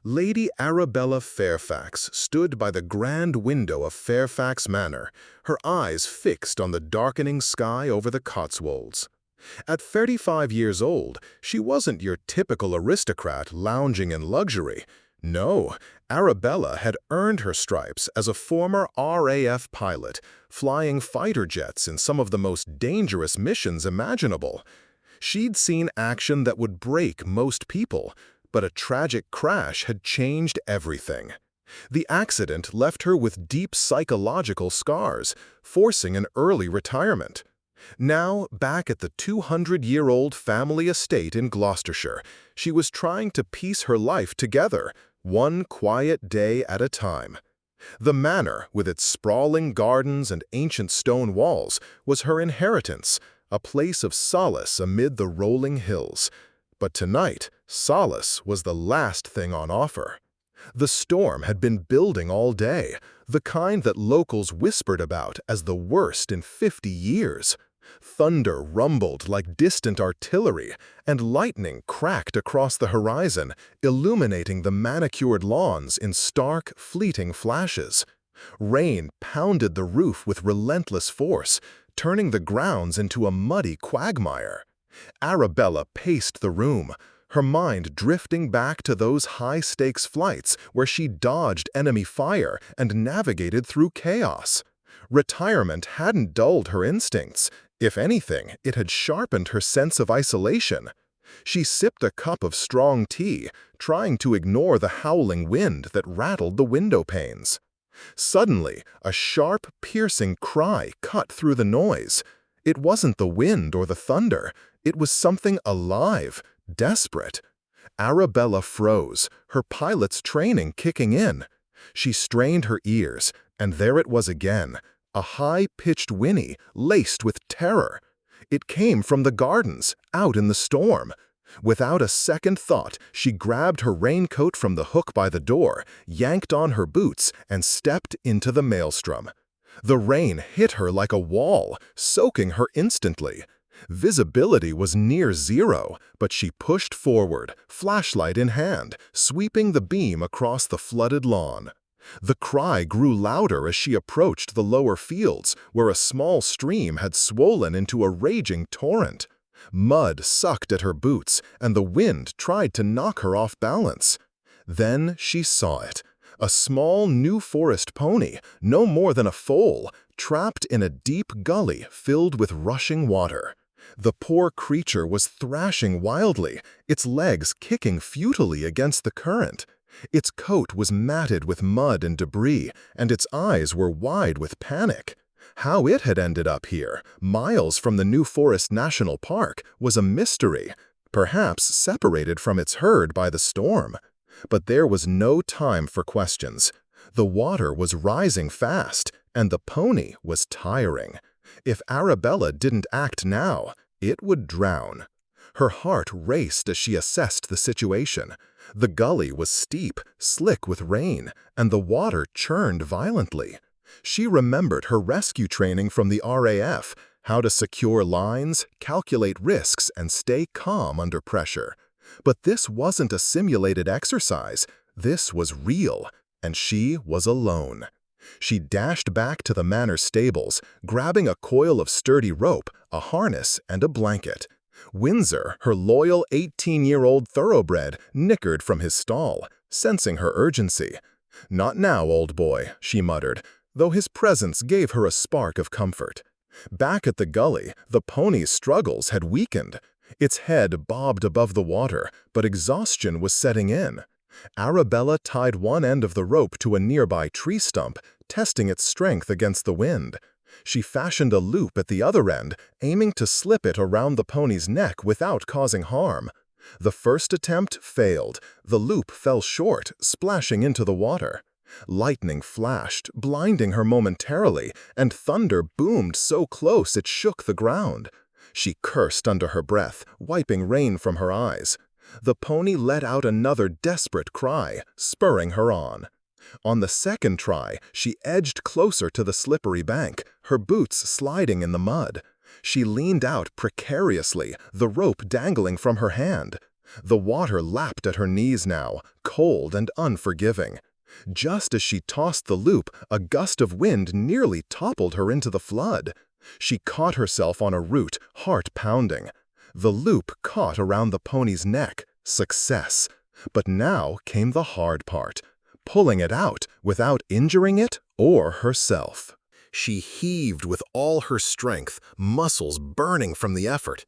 Lady Arabella Fairfax stood by the grand window of Fairfax Manor, her eyes fixed on the darkening sky over the Cotswolds. At 35 years old, she wasn't your typical aristocrat lounging in luxury. No, Arabella had earned her stripes as a former RAF pilot, flying fighter jets in some of the most dangerous missions imaginable. She'd seen action that would break most people, but a tragic crash had changed everything. The accident left her with deep psychological scars, forcing an early retirement. Now, back at the 200-year-old family estate in Gloucestershire, she was trying to piece her life together, one quiet day at a time. The manor, with its sprawling gardens and ancient stone walls, was her inheritance, a place of solace amid the rolling hills. But tonight, solace was the last thing on offer. The storm had been building all day, the kind that locals whispered about as the worst in 50 years. Thunder rumbled like distant artillery, and lightning cracked across the horizon, illuminating the manicured lawns in stark, fleeting flashes. Rain pounded the roof with relentless force, turning the grounds into a muddy quagmire. Arabella paced the room, her mind drifting back to those high-stakes flights where she dodged enemy fire and navigated through chaos. Retirement hadn't dulled her instincts. If anything, it had sharpened her sense of isolation. She sipped a cup of strong tea, trying to ignore the howling wind that rattled the window panes. Suddenly, a sharp, piercing cry cut through the noise. It wasn't the wind or the thunder. It was something alive, desperate. Arabella froze, her pilot's training kicking in. She strained her ears, and there it was again, a high-pitched whinny laced with terror. It came from the gardens, out in the storm. Without a second thought, she grabbed her raincoat from the hook by the door, yanked on her boots, and stepped into the maelstrom. The rain hit her like a wall, soaking her instantly. Visibility was near zero, but she pushed forward, flashlight in hand, sweeping the beam across the flooded lawn. The cry grew louder as she approached the lower fields, where a small stream had swollen into a raging torrent. Mud sucked at her boots, and the wind tried to knock her off balance. Then she saw it. A small New Forest pony, no more than a foal, trapped in a deep gully filled with rushing water. The poor creature was thrashing wildly, its legs kicking futilely against the current. Its coat was matted with mud and debris, and its eyes were wide with panic. How it had ended up here, miles from the New Forest National Park, was a mystery, perhaps separated from its herd by the storm. But there was no time for questions. The water was rising fast, and the pony was tiring. If Arabella didn't act now, it would drown. Her heart raced as she assessed the situation. The gully was steep, slick with rain, and the water churned violently. She remembered her rescue training from the RAF, how to secure lines, calculate risks, and stay calm under pressure. But this wasn't a simulated exercise. This was real, and she was alone. She dashed back to the manor stables, grabbing a coil of sturdy rope, a harness, and a blanket. Windsor, her loyal 18-year-old thoroughbred, nickered from his stall, sensing her urgency. "Not now, old boy," she muttered, though his presence gave her a spark of comfort. Back at the gully, the pony's struggles had weakened. Its head bobbed above the water, but exhaustion was setting in. Arabella tied one end of the rope to a nearby tree stump, testing its strength against the wind. She fashioned a loop at the other end, aiming to slip it around the pony's neck without causing harm. The first attempt failed. The loop fell short, splashing into the water. Lightning flashed, blinding her momentarily, and thunder boomed so close it shook the ground. She cursed under her breath, wiping rain from her eyes. The pony let out another desperate cry, spurring her on. On the second try, she edged closer to the slippery bank, her boots sliding in the mud. She leaned out precariously, the rope dangling from her hand. The water lapped at her knees now, cold and unforgiving. Just as she tossed the loop, a gust of wind nearly toppled her into the flood. She caught herself on a root, heart pounding. The loop caught around the pony's neck. Success. But now came the hard part, pulling it out without injuring it or herself. She heaved with all her strength, muscles burning from the effort.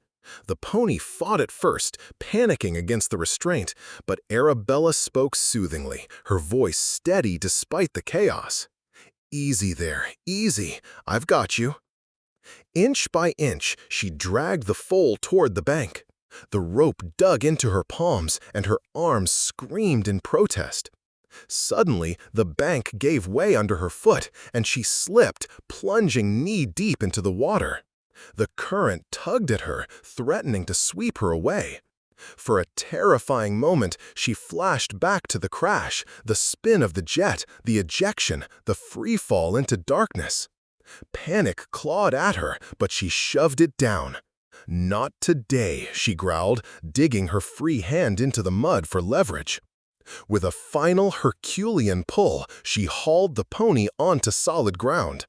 The pony fought at first, panicking against the restraint, but Arabella spoke soothingly, her voice steady despite the chaos. "Easy there, easy. I've got you." Inch by inch, she dragged the foal toward the bank. The rope dug into her palms, and her arms screamed in protest. Suddenly, the bank gave way under her foot, and she slipped, plunging knee-deep into the water. The current tugged at her, threatening to sweep her away. For a terrifying moment, she flashed back to the crash, the spin of the jet, the ejection, the free fall into darkness. Panic clawed at her, but she shoved it down. "Not today," she growled, digging her free hand into the mud for leverage. With a final Herculean pull, she hauled the pony onto solid ground.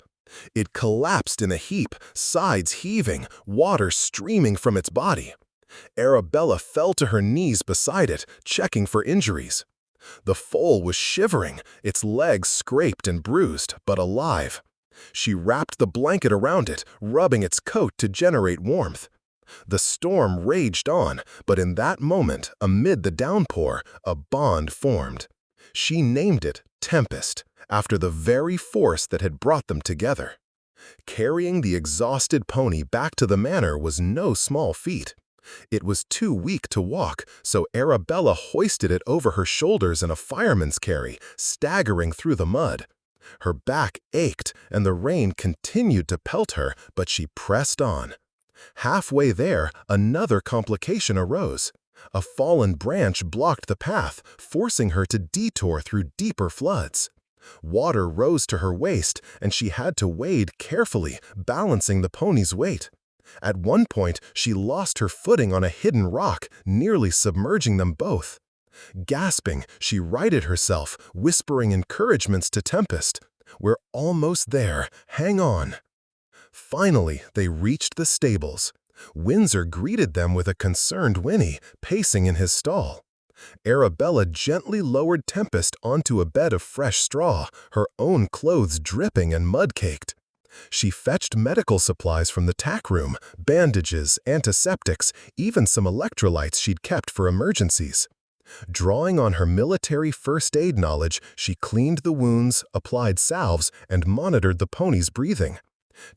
It collapsed in a heap, sides heaving, water streaming from its body. Arabella fell to her knees beside it, checking for injuries. The foal was shivering, its legs scraped and bruised, but alive. She wrapped the blanket around it, rubbing its coat to generate warmth. The storm raged on, but in that moment, amid the downpour, a bond formed. She named it Tempest, after the very force that had brought them together. Carrying the exhausted pony back to the manor was no small feat. It was too weak to walk, so Arabella hoisted it over her shoulders in a fireman's carry, staggering through the mud. Her back ached, and the rain continued to pelt her, but she pressed on. Halfway there, another complication arose. A fallen branch blocked the path, forcing her to detour through deeper floods. Water rose to her waist, and she had to wade carefully, balancing the pony's weight. At one point, she lost her footing on a hidden rock, nearly submerging them both. Gasping, she righted herself, whispering encouragements to Tempest. "We're almost there. Hang on." Finally, they reached the stables. Windsor greeted them with a concerned whinny, pacing in his stall. Arabella gently lowered Tempest onto a bed of fresh straw, her own clothes dripping and mud-caked. She fetched medical supplies from the tack room, bandages, antiseptics, even some electrolytes she'd kept for emergencies. Drawing on her military first aid knowledge, she cleaned the wounds, applied salves, and monitored the pony's breathing.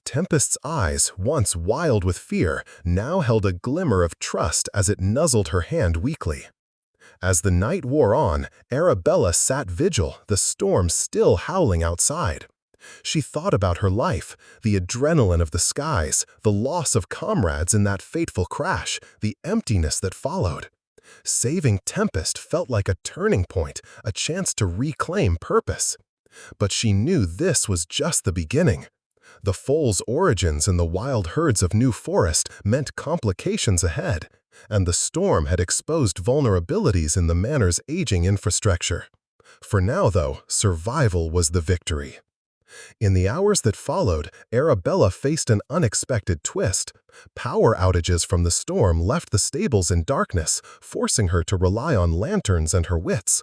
Tempest's eyes, once wild with fear, now held a glimmer of trust as it nuzzled her hand weakly. As the night wore on, Arabella sat vigil, the storm still howling outside. She thought about her life, the adrenaline of the skies, the loss of comrades in that fateful crash, the emptiness that followed. Saving Tempest felt like a turning point, a chance to reclaim purpose. But she knew this was just the beginning. The foal's origins in the wild herds of New Forest meant complications ahead, and the storm had exposed vulnerabilities in the manor's aging infrastructure. For now, though, survival was the victory. In the hours that followed, Arabella faced an unexpected twist. Power outages from the storm left the stables in darkness, forcing her to rely on lanterns and her wits.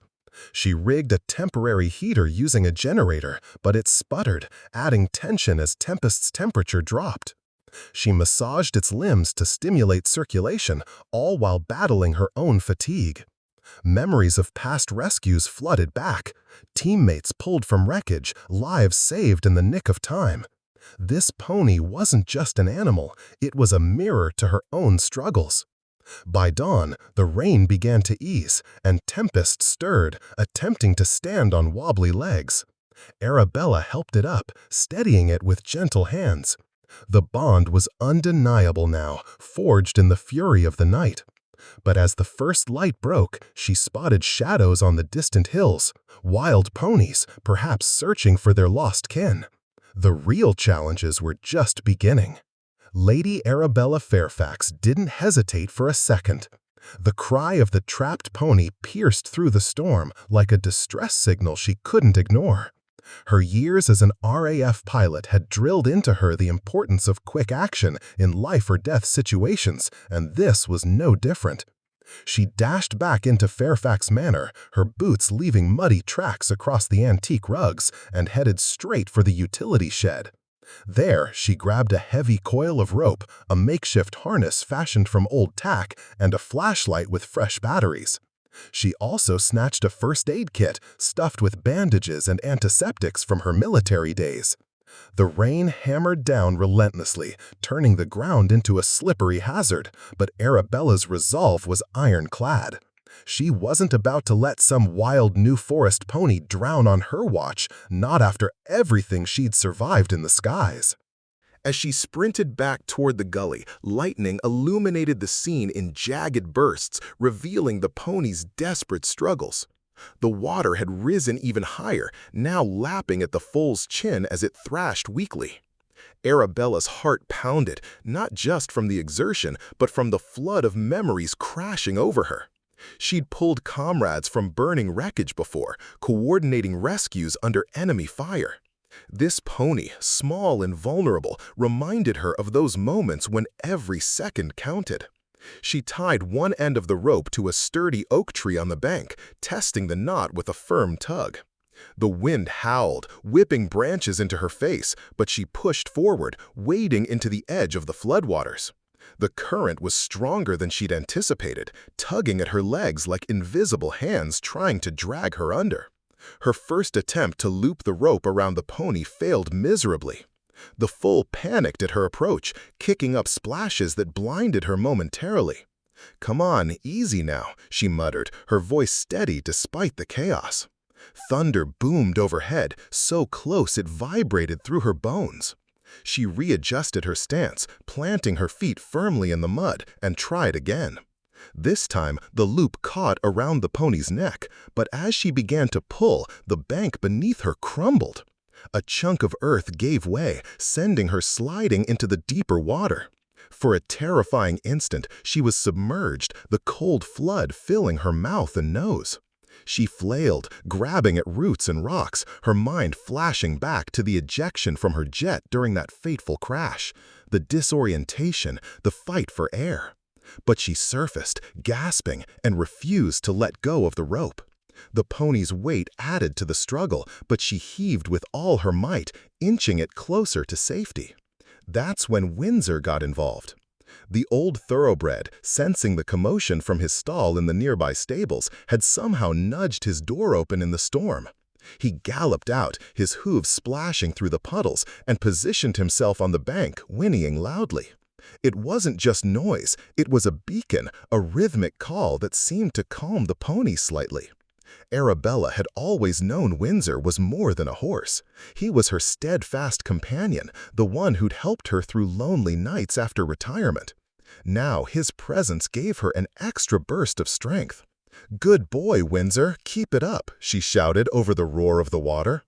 She rigged a temporary heater using a generator, but it sputtered, adding tension as Tempest's temperature dropped. She massaged its limbs to stimulate circulation, all while battling her own fatigue. Memories of past rescues flooded back. Teammates pulled from wreckage, lives saved in the nick of time. This pony wasn't just an animal, it was a mirror to her own struggles. By dawn, the rain began to ease, and Tempest stirred, attempting to stand on wobbly legs. Arabella helped it up, steadying it with gentle hands. The bond was undeniable now, forged in the fury of the night. But as the first light broke, she spotted shadows on the distant hills, wild ponies, perhaps searching for their lost kin. The real challenges were just beginning. Lady Arabella Fairfax didn't hesitate for a second. The cry of the trapped pony pierced through the storm like a distress signal she couldn't ignore. Her years as an RAF pilot had drilled into her the importance of quick action in life-or-death situations, and this was no different. She dashed back into Fairfax Manor, her boots leaving muddy tracks across the antique rugs, and headed straight for the utility shed. There, she grabbed a heavy coil of rope, a makeshift harness fashioned from old tack, and a flashlight with fresh batteries. She also snatched a first aid kit stuffed with bandages and antiseptics from her military days. The rain hammered down relentlessly, turning the ground into a slippery hazard, but Arabella's resolve was ironclad. She wasn't about to let some wild New Forest pony drown on her watch, not after everything she'd survived in the skies. As she sprinted back toward the gully, lightning illuminated the scene in jagged bursts, revealing the pony's desperate struggles. The water had risen even higher, now lapping at the foal's chin as it thrashed weakly. Arabella's heart pounded, not just from the exertion, but from the flood of memories crashing over her. She'd pulled comrades from burning wreckage before, coordinating rescues under enemy fire. This pony, small and vulnerable, reminded her of those moments when every second counted. She tied one end of the rope to a sturdy oak tree on the bank, testing the knot with a firm tug. The wind howled, whipping branches into her face, but she pushed forward, wading into the edge of the floodwaters. The current was stronger than she'd anticipated, tugging at her legs like invisible hands trying to drag her under. Her first attempt to loop the rope around the pony failed miserably. The foal panicked at her approach, kicking up splashes that blinded her momentarily. "Come on, easy now," she muttered, her voice steady despite the chaos. Thunder boomed overhead, so close it vibrated through her bones. She readjusted her stance, planting her feet firmly in the mud, and tried again. This time, the loop caught around the pony's neck, but as she began to pull, the bank beneath her crumbled. A chunk of earth gave way, sending her sliding into the deeper water. For a terrifying instant, she was submerged, the cold flood filling her mouth and nose. She flailed, grabbing at roots and rocks, her mind flashing back to the ejection from her jet during that fateful crash, the disorientation, the fight for air. But she surfaced, gasping, and refused to let go of the rope. The pony's weight added to the struggle, but she heaved with all her might, inching it closer to safety. That's when Windsor got involved. The old thoroughbred, sensing the commotion from his stall in the nearby stables, had somehow nudged his door open in the storm. He galloped out, his hooves splashing through the puddles, and positioned himself on the bank, whinnying loudly. It wasn't just noise, it was a beacon, a rhythmic call that seemed to calm the pony slightly. Arabella had always known Windsor was more than a horse. He was her steadfast companion, the one who'd helped her through lonely nights after retirement. Now his presence gave her an extra burst of strength. "Good boy, Windsor, keep it up," she shouted over the roar of the water.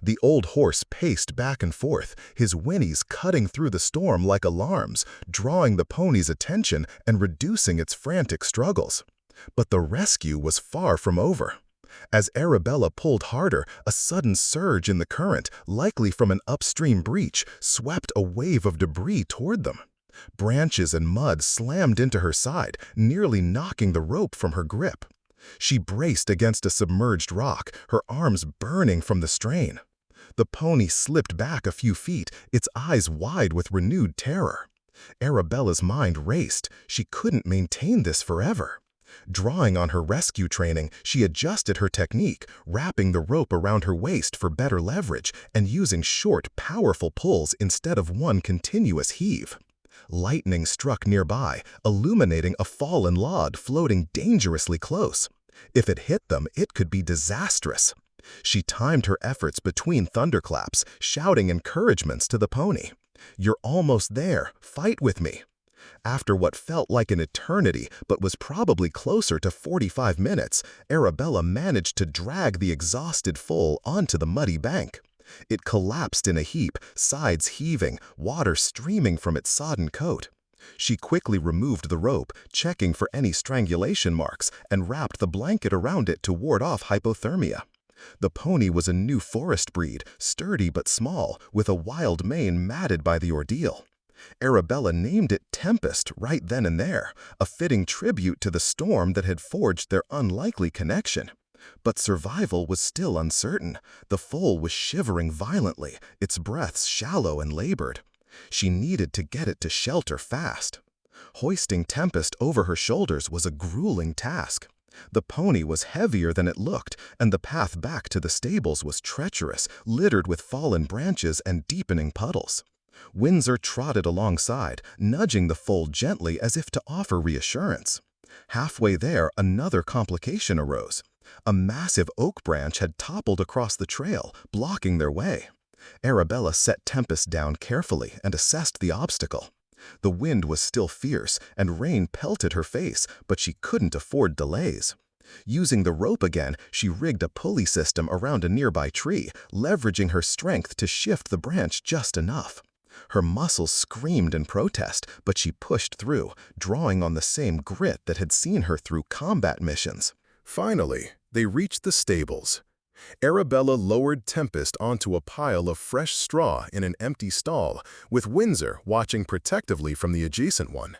The old horse paced back and forth, his whinnies cutting through the storm like alarms, drawing the pony's attention and reducing its frantic struggles. But the rescue was far from over. As Arabella pulled harder, a sudden surge in the current, likely from an upstream breach, swept a wave of debris toward them. Branches and mud slammed into her side, nearly knocking the rope from her grip. She braced against a submerged rock, her arms burning from the strain. The pony slipped back a few feet, its eyes wide with renewed terror. Arabella's mind raced. She couldn't maintain this forever. Drawing on her rescue training, she adjusted her technique, wrapping the rope around her waist for better leverage and using short, powerful pulls instead of one continuous heave. Lightning struck nearby, illuminating a fallen log floating dangerously close. If it hit them, it could be disastrous. She timed her efforts between thunderclaps, shouting encouragements to the pony. "You're almost there. Fight with me." After what felt like an eternity but was probably closer to 45 minutes, Arabella managed to drag the exhausted foal onto the muddy bank. It collapsed in a heap, sides heaving, water streaming from its sodden coat. She quickly removed the rope, checking for any strangulation marks, and wrapped the blanket around it to ward off hypothermia. The pony was a New Forest breed, sturdy but small, with a wild mane matted by the ordeal. Arabella named it Tempest right then and there, a fitting tribute to the storm that had forged their unlikely connection. But survival was still uncertain. The foal was shivering violently, its breaths shallow and labored. She needed to get it to shelter fast. Hoisting Tempest over her shoulders was a grueling task. The pony was heavier than it looked, and the path back to the stables was treacherous, littered with fallen branches and deepening puddles. Windsor trotted alongside, nudging the foal gently as if to offer reassurance. Halfway there, another complication arose. A massive oak branch had toppled across the trail, blocking their way. Arabella set Tempest down carefully and assessed the obstacle. The wind was still fierce, and rain pelted her face, but she couldn't afford delays. Using the rope again, she rigged a pulley system around a nearby tree, leveraging her strength to shift the branch just enough. Her muscles screamed in protest, but she pushed through, drawing on the same grit that had seen her through combat missions. Finally, they reached the stables. Arabella lowered Tempest onto a pile of fresh straw in an empty stall, with Windsor watching protectively from the adjacent one.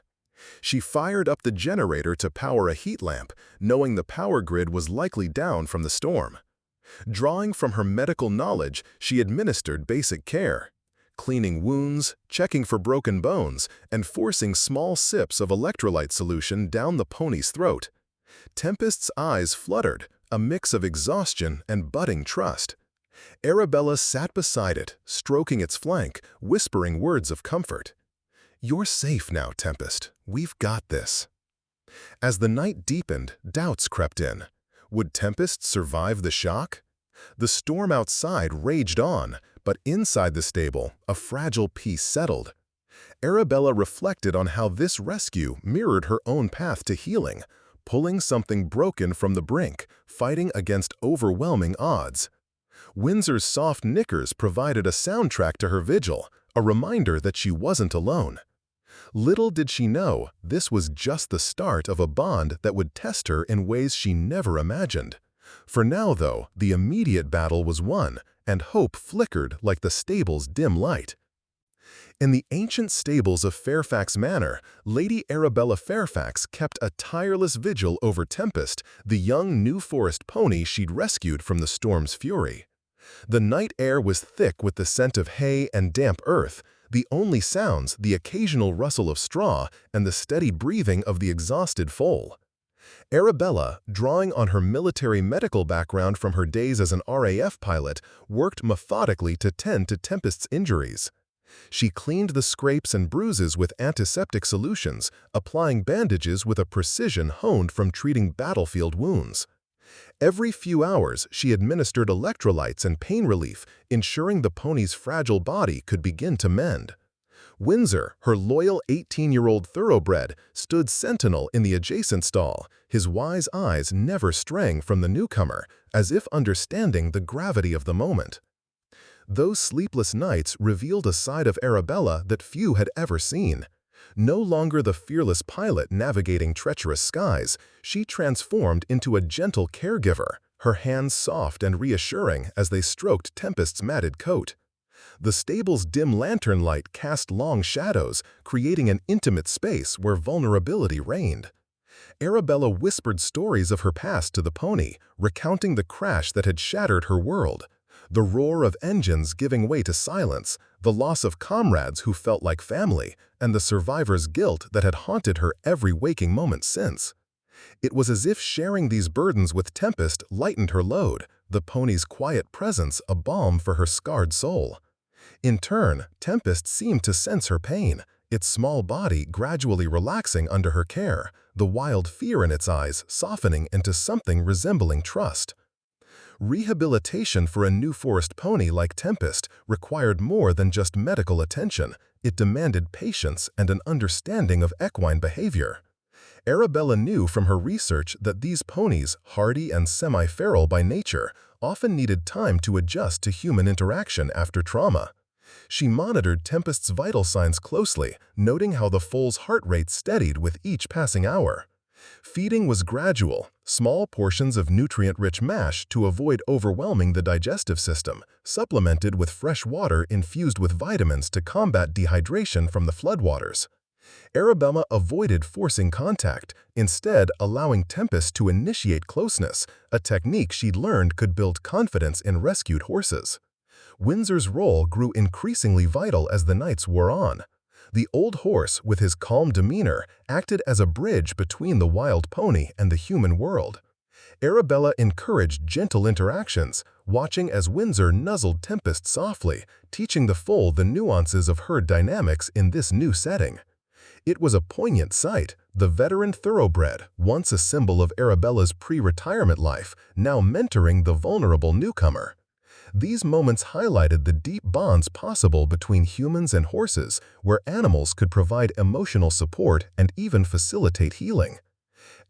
She fired up the generator to power a heat lamp, knowing the power grid was likely down from the storm. Drawing from her medical knowledge, she administered basic care, cleaning wounds, checking for broken bones, and forcing small sips of electrolyte solution down the pony's throat. Tempest's eyes fluttered, a mix of exhaustion and budding trust. Arabella sat beside it, stroking its flank, whispering words of comfort. "You're safe now, Tempest. We've got this." As the night deepened, doubts crept in. Would Tempest survive the shock? The storm outside raged on, but inside the stable, a fragile peace settled. Arabella reflected on how this rescue mirrored her own path to healing, pulling something broken from the brink, fighting against overwhelming odds. Windsor's soft knickers provided a soundtrack to her vigil, a reminder that she wasn't alone. Little did she know, this was just the start of a bond that would test her in ways she never imagined. For now, though, the immediate battle was won, and hope flickered like the stable's dim light. In the ancient stables of Fairfax Manor, Lady Arabella Fairfax kept a tireless vigil over Tempest, the young New Forest pony she'd rescued from the storm's fury. The night air was thick with the scent of hay and damp earth, the only sounds the occasional rustle of straw and the steady breathing of the exhausted foal. Arabella, drawing on her military medical background from her days as an RAF pilot, worked methodically to tend to Tempest's injuries. She cleaned the scrapes and bruises with antiseptic solutions, applying bandages with a precision honed from treating battlefield wounds. Every few hours, she administered electrolytes and pain relief, ensuring the pony's fragile body could begin to mend. Windsor, her loyal 18-year-old thoroughbred, stood sentinel in the adjacent stall, his wise eyes never straying from the newcomer, as if understanding the gravity of the moment. Those sleepless nights revealed a side of Arabella that few had ever seen. No longer the fearless pilot navigating treacherous skies, she transformed into a gentle caregiver, her hands soft and reassuring as they stroked Tempest's matted coat. The stable's dim lantern light cast long shadows, creating an intimate space where vulnerability reigned. Arabella whispered stories of her past to the pony, recounting the crash that had shattered her world. The roar of engines giving way to silence, the loss of comrades who felt like family, and the survivor's guilt that had haunted her every waking moment since. It was as if sharing these burdens with Tempest lightened her load, the pony's quiet presence a balm for her scarred soul. In turn, Tempest seemed to sense her pain, its small body gradually relaxing under her care, the wild fear in its eyes softening into something resembling trust. Rehabilitation for a New Forest pony like Tempest required more than just medical attention. It demanded patience and an understanding of equine behavior. Arabella knew from her research that these ponies, hardy and semi-feral by nature, often needed time to adjust to human interaction after trauma. She monitored Tempest's vital signs closely, noting how the foal's heart rate steadied with each passing hour. Feeding was gradual, small portions of nutrient-rich mash to avoid overwhelming the digestive system, supplemented with fresh water infused with vitamins to combat dehydration from the floodwaters. Arabella avoided forcing contact, instead allowing Tempest to initiate closeness, a technique she'd learned could build confidence in rescued horses. Windsor's role grew increasingly vital as the nights wore on. The old horse, with his calm demeanor, acted as a bridge between the wild pony and the human world. Arabella encouraged gentle interactions, watching as Windsor nuzzled Tempest softly, teaching the foal the nuances of herd dynamics in this new setting. It was a poignant sight, the veteran thoroughbred, once a symbol of Arabella's pre-retirement life, now mentoring the vulnerable newcomer. These moments highlighted the deep bonds possible between humans and horses, where animals could provide emotional support and even facilitate healing.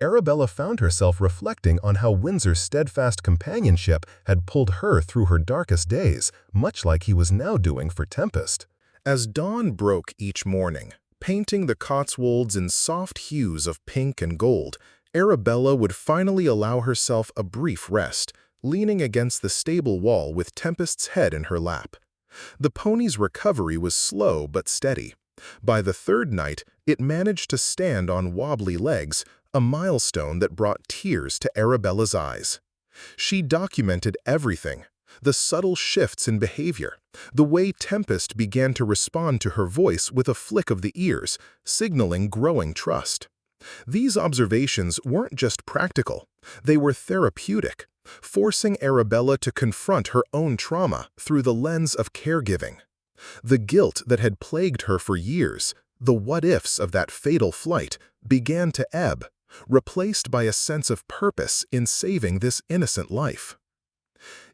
Arabella found herself reflecting on how Windsor's steadfast companionship had pulled her through her darkest days, much like he was now doing for Tempest. As dawn broke each morning, painting the Cotswolds in soft hues of pink and gold, Arabella would finally allow herself a brief rest, leaning against the stable wall with Tempest's head in her lap. The pony's recovery was slow but steady. By the third night, it managed to stand on wobbly legs, a milestone that brought tears to Arabella's eyes. She documented everything: the subtle shifts in behavior, the way Tempest began to respond to her voice with a flick of the ears, signaling growing trust. These observations weren't just practical, they were therapeutic, forcing Arabella to confront her own trauma through the lens of caregiving. The guilt that had plagued her for years, the what-ifs of that fatal flight, began to ebb, replaced by a sense of purpose in saving this innocent life.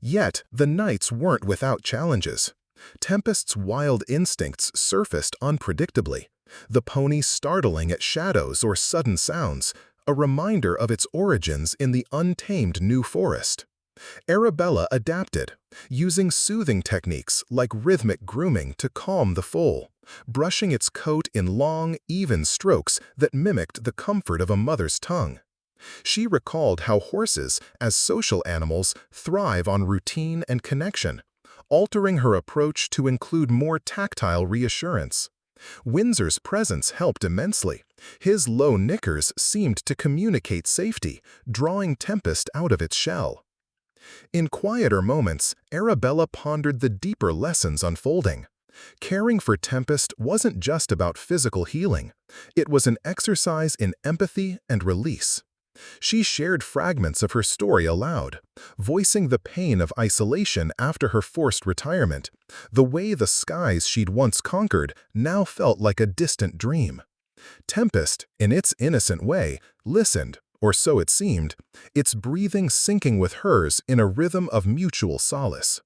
Yet, the nights weren't without challenges. Tempest's wild instincts surfaced unpredictably, the pony startling at shadows or sudden sounds, a reminder of its origins in the untamed New Forest. Arabella adapted, using soothing techniques like rhythmic grooming to calm the foal, brushing its coat in long, even strokes that mimicked the comfort of a mother's tongue. She recalled how horses, as social animals, thrive on routine and connection, altering her approach to include more tactile reassurance. Windsor's presence helped immensely. His low nickers seemed to communicate safety, drawing Tempest out of its shell. In quieter moments, Arabella pondered the deeper lessons unfolding. Caring for Tempest wasn't just about physical healing. It was an exercise in empathy and release. She shared fragments of her story aloud, voicing the pain of isolation after her forced retirement, the way the skies she'd once conquered now felt like a distant dream. Tempest, in its innocent way, listened, or so it seemed, its breathing syncing with hers in a rhythm of mutual solace.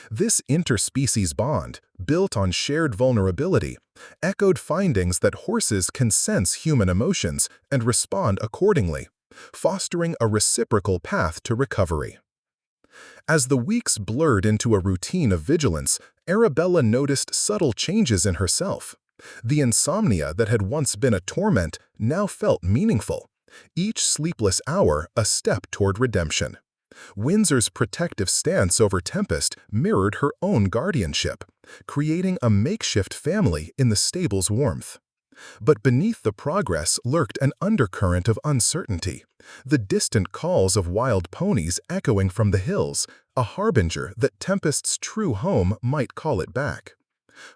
This interspecies bond, built on shared vulnerability, echoed findings that horses can sense human emotions and respond accordingly, fostering a reciprocal path to recovery. As the weeks blurred into a routine of vigilance, Arabella noticed subtle changes in herself. The insomnia that had once been a torment now felt meaningful, each sleepless hour a step toward redemption. Windsor's protective stance over Tempest mirrored her own guardianship, creating a makeshift family in the stable's warmth. But beneath the progress lurked an undercurrent of uncertainty, the distant calls of wild ponies echoing from the hills, a harbinger that Tempest's true home might call it back.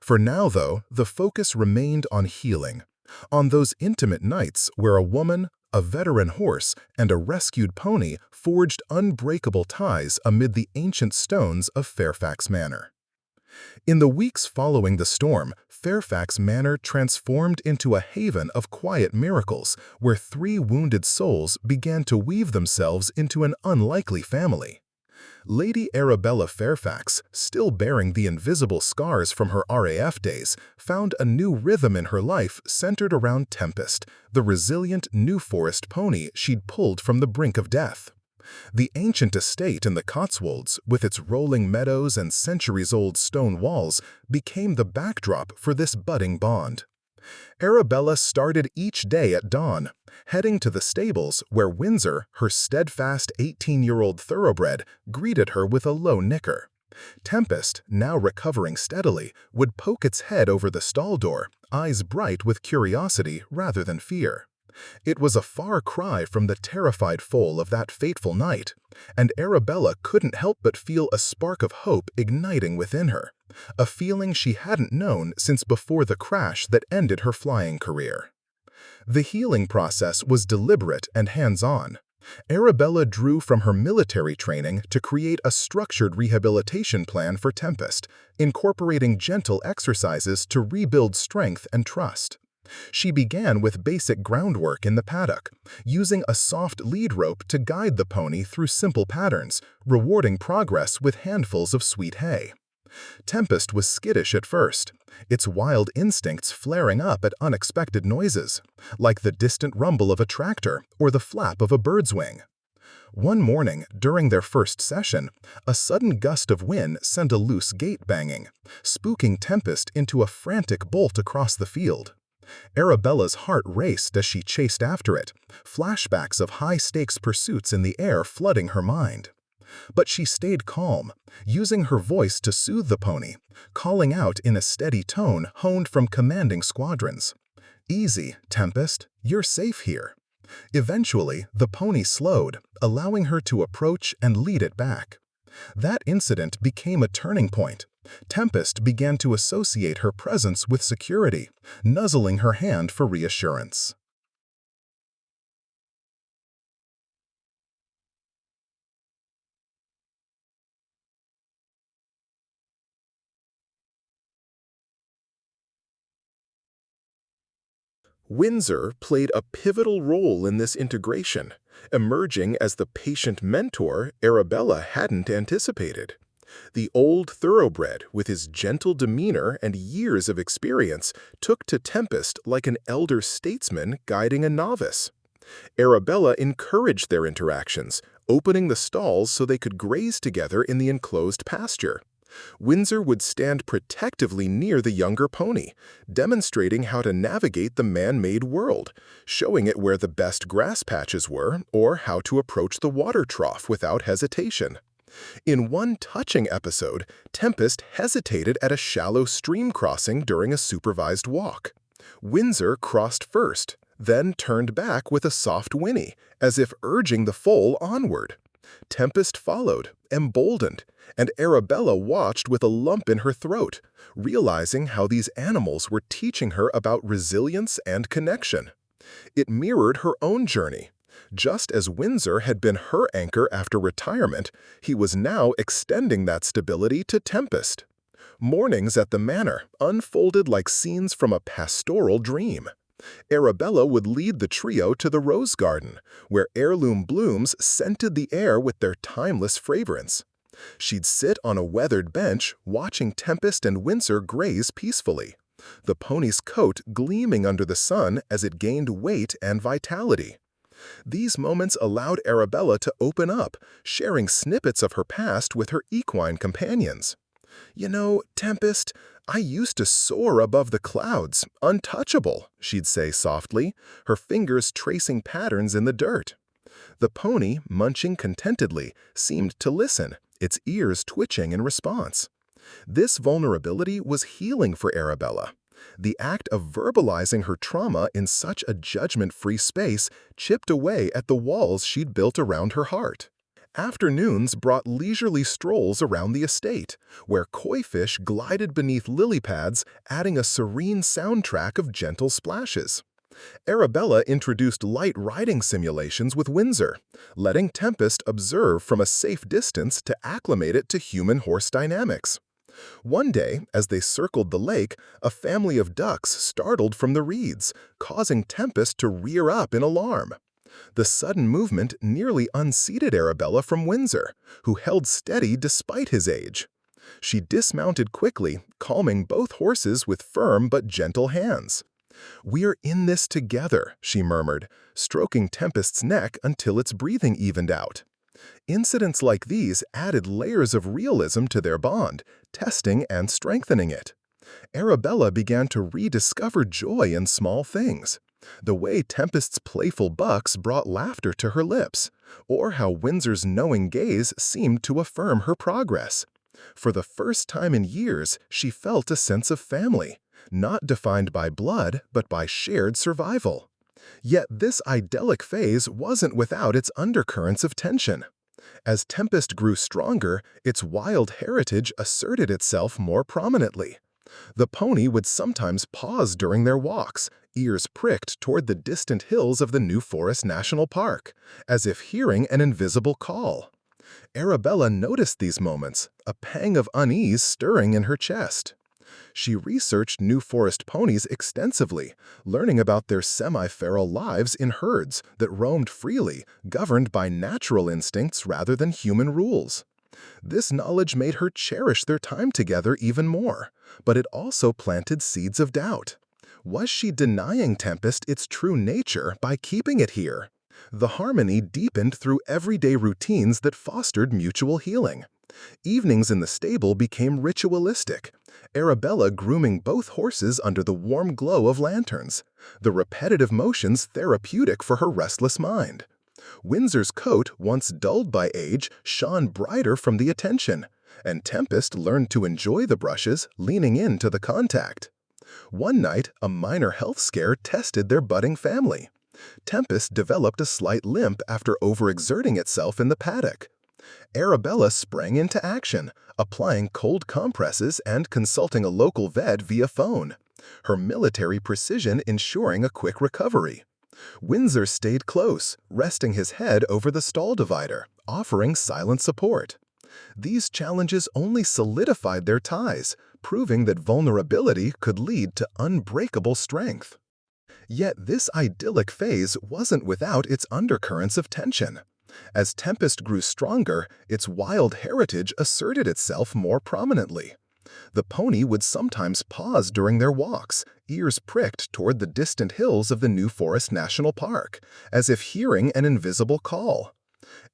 For now, though, the focus remained on healing, on those intimate nights where a woman, a veteran horse, and a rescued pony forged unbreakable ties amid the ancient stones of Fairfax Manor. In the weeks following the storm, Fairfax Manor transformed into a haven of quiet miracles where three wounded souls began to weave themselves into an unlikely family. Lady Arabella Fairfax, still bearing the invisible scars from her RAF days, found a new rhythm in her life centered around Tempest, the resilient New Forest pony she'd pulled from the brink of death. The ancient estate in the Cotswolds, with its rolling meadows and centuries-old stone walls, became the backdrop for this budding bond. Arabella started each day at dawn, heading to the stables where Windsor, her steadfast 18-year-old thoroughbred, greeted her with a low nicker. Tempest, now recovering steadily, would poke its head over the stall door, eyes bright with curiosity rather than fear. It was a far cry from the terrified foal of that fateful night, and Arabella couldn't help but feel a spark of hope igniting within her, a feeling she hadn't known since before the crash that ended her flying career. The healing process was deliberate and hands-on. Arabella drew from her military training to create a structured rehabilitation plan for Tempest, incorporating gentle exercises to rebuild strength and trust. She began with basic groundwork in the paddock, using a soft lead rope to guide the pony through simple patterns, rewarding progress with handfuls of sweet hay. Tempest was skittish at first, its wild instincts flaring up at unexpected noises, like the distant rumble of a tractor or the flap of a bird's wing. One morning, during their first session, a sudden gust of wind sent a loose gate banging, spooking Tempest into a frantic bolt across the field. Arabella's heart raced as she chased after it, flashbacks of high-stakes pursuits in the air flooding her mind. But she stayed calm, using her voice to soothe the pony, calling out in a steady tone honed from commanding squadrons. "Easy, Tempest, you're safe here." Eventually, the pony slowed, allowing her to approach and lead it back. That incident became a turning point. Tempest began to associate her presence with security, nuzzling her hand for reassurance. Windsor played a pivotal role in this integration, emerging as the patient mentor Arabella hadn't anticipated. The old thoroughbred, with his gentle demeanor and years of experience, took to Tempest like an elder statesman guiding a novice. Arabella encouraged their interactions, opening the stalls so they could graze together in the enclosed pasture. Windsor would stand protectively near the younger pony, demonstrating how to navigate the man-made world, showing it where the best grass patches were or how to approach the water trough without hesitation. In one touching episode, Tempest hesitated at a shallow stream crossing during a supervised walk. Windsor crossed first, then turned back with a soft whinny, as if urging the foal onward. Tempest followed, emboldened, and Arabella watched with a lump in her throat, realizing how these animals were teaching her about resilience and connection. It mirrored her own journey. Just as Windsor had been her anchor after retirement, he was now extending that stability to Tempest. Mornings at the manor unfolded like scenes from a pastoral dream. Arabella would lead the trio to the rose garden, where heirloom blooms scented the air with their timeless fragrance. She'd sit on a weathered bench, watching Tempest and Windsor graze peacefully, the pony's coat gleaming under the sun as it gained weight and vitality. These moments allowed Arabella to open up, sharing snippets of her past with her equine companions. "You know, Tempest, I used to soar above the clouds, untouchable," she'd say softly, her fingers tracing patterns in the dirt. The pony, munching contentedly, seemed to listen, its ears twitching in response. This vulnerability was healing for Arabella. The act of verbalizing her trauma in such a judgment-free space chipped away at the walls she'd built around her heart. Afternoons brought leisurely strolls around the estate, where koi fish glided beneath lily pads, adding a serene soundtrack of gentle splashes. Arabella introduced light riding simulations with Windsor, letting Tempest observe from a safe distance to acclimate it to human-horse dynamics. One day, as they circled the lake, a family of ducks startled from the reeds, causing Tempest to rear up in alarm. The sudden movement nearly unseated Arabella from Windsor, who held steady despite his age. She dismounted quickly, calming both horses with firm but gentle hands. "We're in this together," she murmured, stroking Tempest's neck until its breathing evened out. Incidents like these added layers of realism to their bond, testing and strengthening it. Arabella began to rediscover joy in small things. The way Tempest's playful bucks brought laughter to her lips, or how Windsor's knowing gaze seemed to affirm her progress. For the first time in years, she felt a sense of family, not defined by blood, but by shared survival. Yet this idyllic phase wasn't without its undercurrents of tension. As Tempest grew stronger, its wild heritage asserted itself more prominently. The pony would sometimes pause during their walks, ears pricked toward the distant hills of the New Forest National Park, as if hearing an invisible call. Arabella noticed these moments, a pang of unease stirring in her chest. She researched New Forest ponies extensively, learning about their semi-feral lives in herds that roamed freely, governed by natural instincts rather than human rules. This knowledge made her cherish their time together even more, but it also planted seeds of doubt. Was she denying Tempest its true nature by keeping it here? The harmony deepened through everyday routines that fostered mutual healing. Evenings in the stable became ritualistic, Arabella grooming both horses under the warm glow of lanterns, the repetitive motions therapeutic for her restless mind. Windsor's coat, once dulled by age, shone brighter from the attention, and Tempest learned to enjoy the brushes, leaning into the contact. One night, a minor health scare tested their budding family. Tempest developed a slight limp after overexerting itself in the paddock. Arabella sprang into action, applying cold compresses and consulting a local vet via phone, her military precision ensuring a quick recovery. Windsor stayed close, resting his head over the stall divider, offering silent support. These challenges only solidified their ties, proving that vulnerability could lead to unbreakable strength. Yet this idyllic phase wasn't without its undercurrents of tension. As Tempest grew stronger, its wild heritage asserted itself more prominently. The pony would sometimes pause during their walks, ears pricked toward the distant hills of the New Forest National Park, as if hearing an invisible call.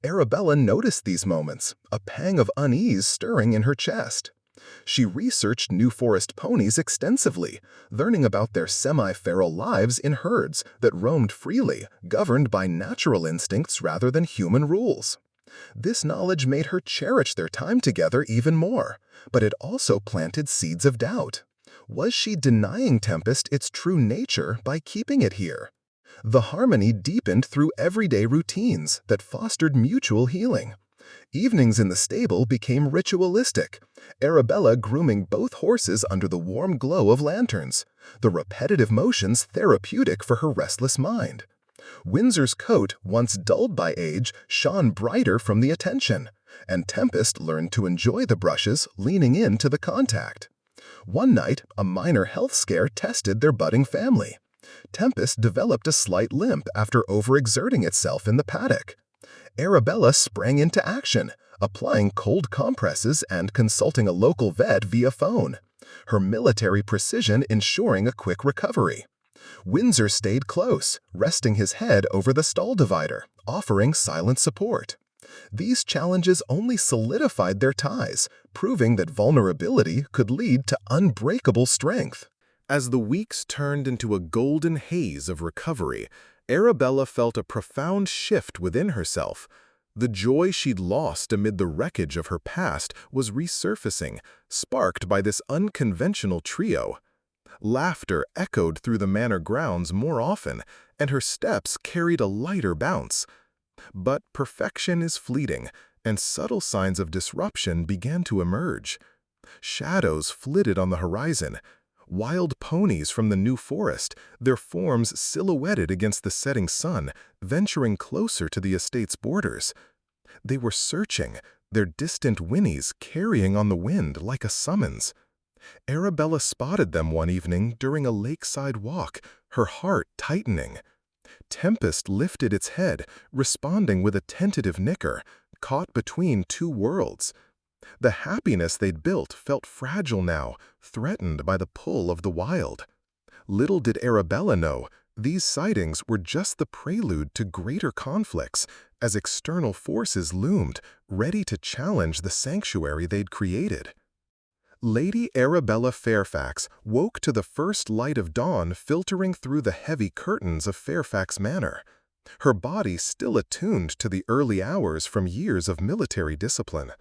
Arabella noticed these moments, a pang of unease stirring in her chest. She researched New Forest ponies extensively, learning about their semi-feral lives in herds that roamed freely, governed by natural instincts rather than human rules. This knowledge made her cherish their time together even more, but it also planted seeds of doubt. Was she denying Tempest its true nature by keeping it here? The harmony deepened through everyday routines that fostered mutual healing. Evenings in the stable became ritualistic, Arabella grooming both horses under the warm glow of lanterns, the repetitive motions therapeutic for her restless mind. Windsor's coat, once dulled by age, shone brighter from the attention, and Tempest learned to enjoy the brushes, leaning into the contact. One night, a minor health scare tested their budding family. Tempest developed a slight limp after overexerting itself in the paddock. Arabella sprang into action, applying cold compresses and consulting a local vet via phone, her military precision ensuring a quick recovery. Windsor stayed close, resting his head over the stall divider, offering silent support. These challenges only solidified their ties, proving that vulnerability could lead to unbreakable strength. As the weeks turned into a golden haze of recovery, Arabella felt a profound shift within herself. The joy she'd lost amid the wreckage of her past was resurfacing, sparked by this unconventional trio. Laughter echoed through the manor grounds more often, and her steps carried a lighter bounce. But perfection is fleeting, and subtle signs of disruption began to emerge. Shadows flitted on the horizon. Wild ponies from the New Forest, their forms silhouetted against the setting sun, venturing closer to the estate's borders. They were searching, their distant whinnies carrying on the wind like a summons. Arabella spotted them one evening during a lakeside walk, her heart tightening. Tempest lifted its head, responding with a tentative nicker, caught between two worlds. The happiness they'd built felt fragile now, threatened by the pull of the wild. Little did Arabella know, These sightings were just the prelude to greater conflicts, as external forces loomed, ready to challenge the sanctuary they'd created. Lady Arabella Fairfax woke to the first light of dawn filtering through the heavy curtains of Fairfax Manor, her body still attuned to the early hours from years of military discipline.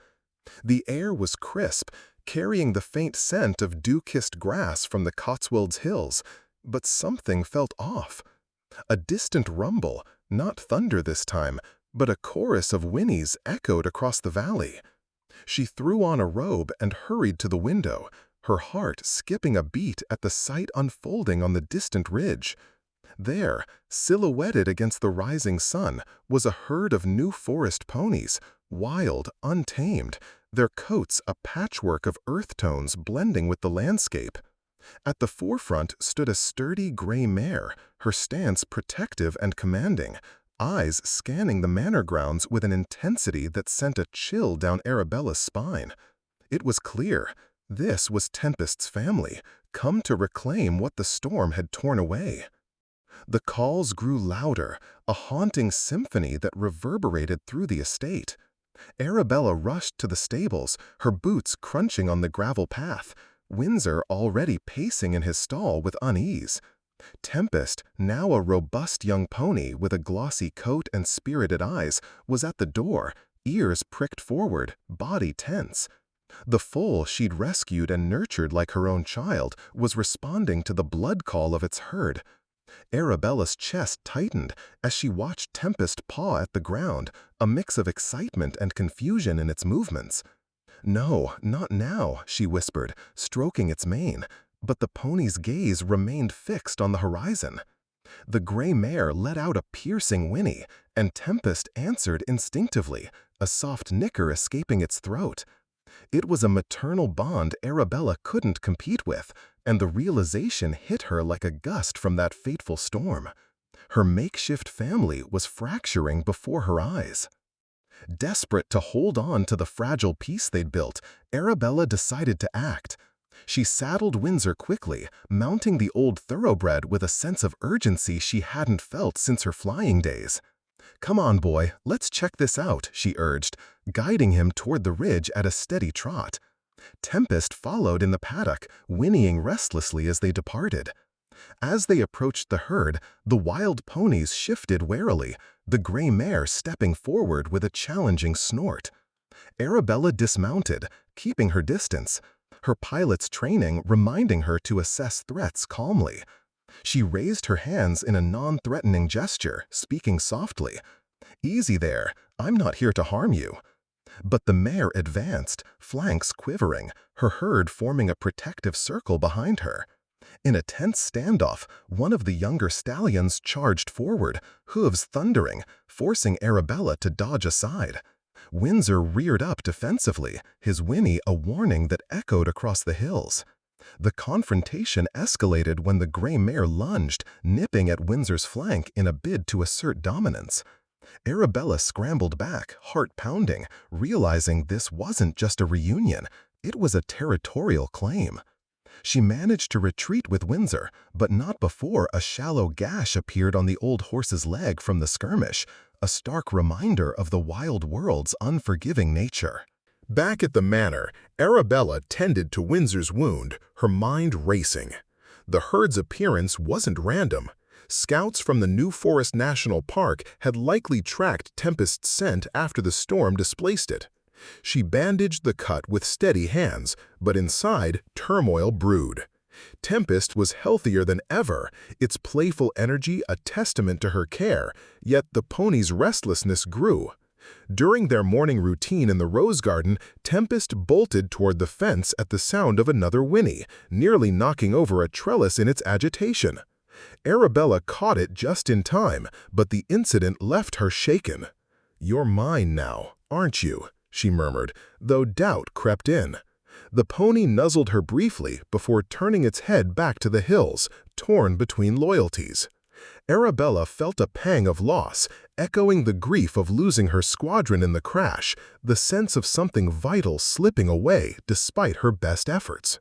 The air was crisp, carrying the faint scent of dew-kissed grass from the Cotswolds hills, but something felt off. A distant rumble, not thunder this time, but a chorus of whinnies echoed across the valley. She threw on a robe and hurried to the window, her heart skipping a beat at the sight unfolding on the distant ridge. There, silhouetted against the rising sun, was a herd of New Forest ponies, wild, untamed, their coats a patchwork of earth tones blending with the landscape. At the forefront stood a sturdy gray mare, her stance protective and commanding, eyes scanning the manor grounds with an intensity that sent a chill down Arabella's spine. It was clear, this was Tempest's family, come to reclaim what the storm had torn away. The calls grew louder, a haunting symphony that reverberated through the estate. Arabella rushed to the stables, her boots crunching on the gravel path, Windsor already pacing in his stall with unease. Tempest, now a robust young pony with a glossy coat and spirited eyes, was at the door, ears pricked forward, body tense. The foal she'd rescued and nurtured like her own child was responding to the blood call of its herd. Arabella's chest tightened as she watched Tempest paw at the ground, a mix of excitement and confusion in its movements. "No, not now," she whispered, stroking its mane, but the pony's gaze remained fixed on the horizon. The gray mare let out a piercing whinny, and Tempest answered instinctively, a soft nicker escaping its throat. It was a maternal bond Arabella couldn't compete with, and the realization hit her like a gust from that fateful storm. Her makeshift family was fracturing before her eyes. Desperate to hold on to the fragile peace they'd built, Arabella decided to act. She saddled Windsor quickly, mounting the old thoroughbred with a sense of urgency she hadn't felt since her flying days. "Come on, boy, let's check this out," she urged, guiding him toward the ridge at a steady trot. Tempest followed in the paddock, whinnying restlessly as they departed. As they approached the herd, the wild ponies shifted warily, the gray mare stepping forward with a challenging snort. Arabella dismounted, keeping her distance, her pilot's training reminding her to assess threats calmly. She raised her hands in a non-threatening gesture, speaking softly, "Easy there, I'm not here to harm you." But the mare advanced, flanks quivering, her herd forming a protective circle behind her. In a tense standoff, one of the younger stallions charged forward, hooves thundering, forcing Arabella to dodge aside. Windsor reared up defensively, his whinny a warning that echoed across the hills. The confrontation escalated when the gray mare lunged, nipping at Windsor's flank in a bid to assert dominance. Arabella scrambled back, heart pounding, realizing this wasn't just a reunion, it was a territorial claim. She managed to retreat with Windsor, but not before a shallow gash appeared on the old horse's leg from the skirmish, a stark reminder of the wild world's unforgiving nature. Back at the manor, Arabella tended to Windsor's wound, her mind racing. The herd's appearance wasn't random. Scouts from the New Forest National Park had likely tracked Tempest's scent after the storm displaced it. She bandaged the cut with steady hands, but inside, turmoil brewed. Tempest was healthier than ever, its playful energy a testament to her care, yet the pony's restlessness grew. During their morning routine in the rose garden, Tempest bolted toward the fence at the sound of another whinny, nearly knocking over a trellis in its agitation. Arabella caught it just in time, but the incident left her shaken. "You're mine now, aren't you?" she murmured, though doubt crept in. The pony nuzzled her briefly before turning its head back to the hills, torn between loyalties. Arabella felt a pang of loss, echoing the grief of losing her squadron in the crash, the sense of something vital slipping away despite her best efforts.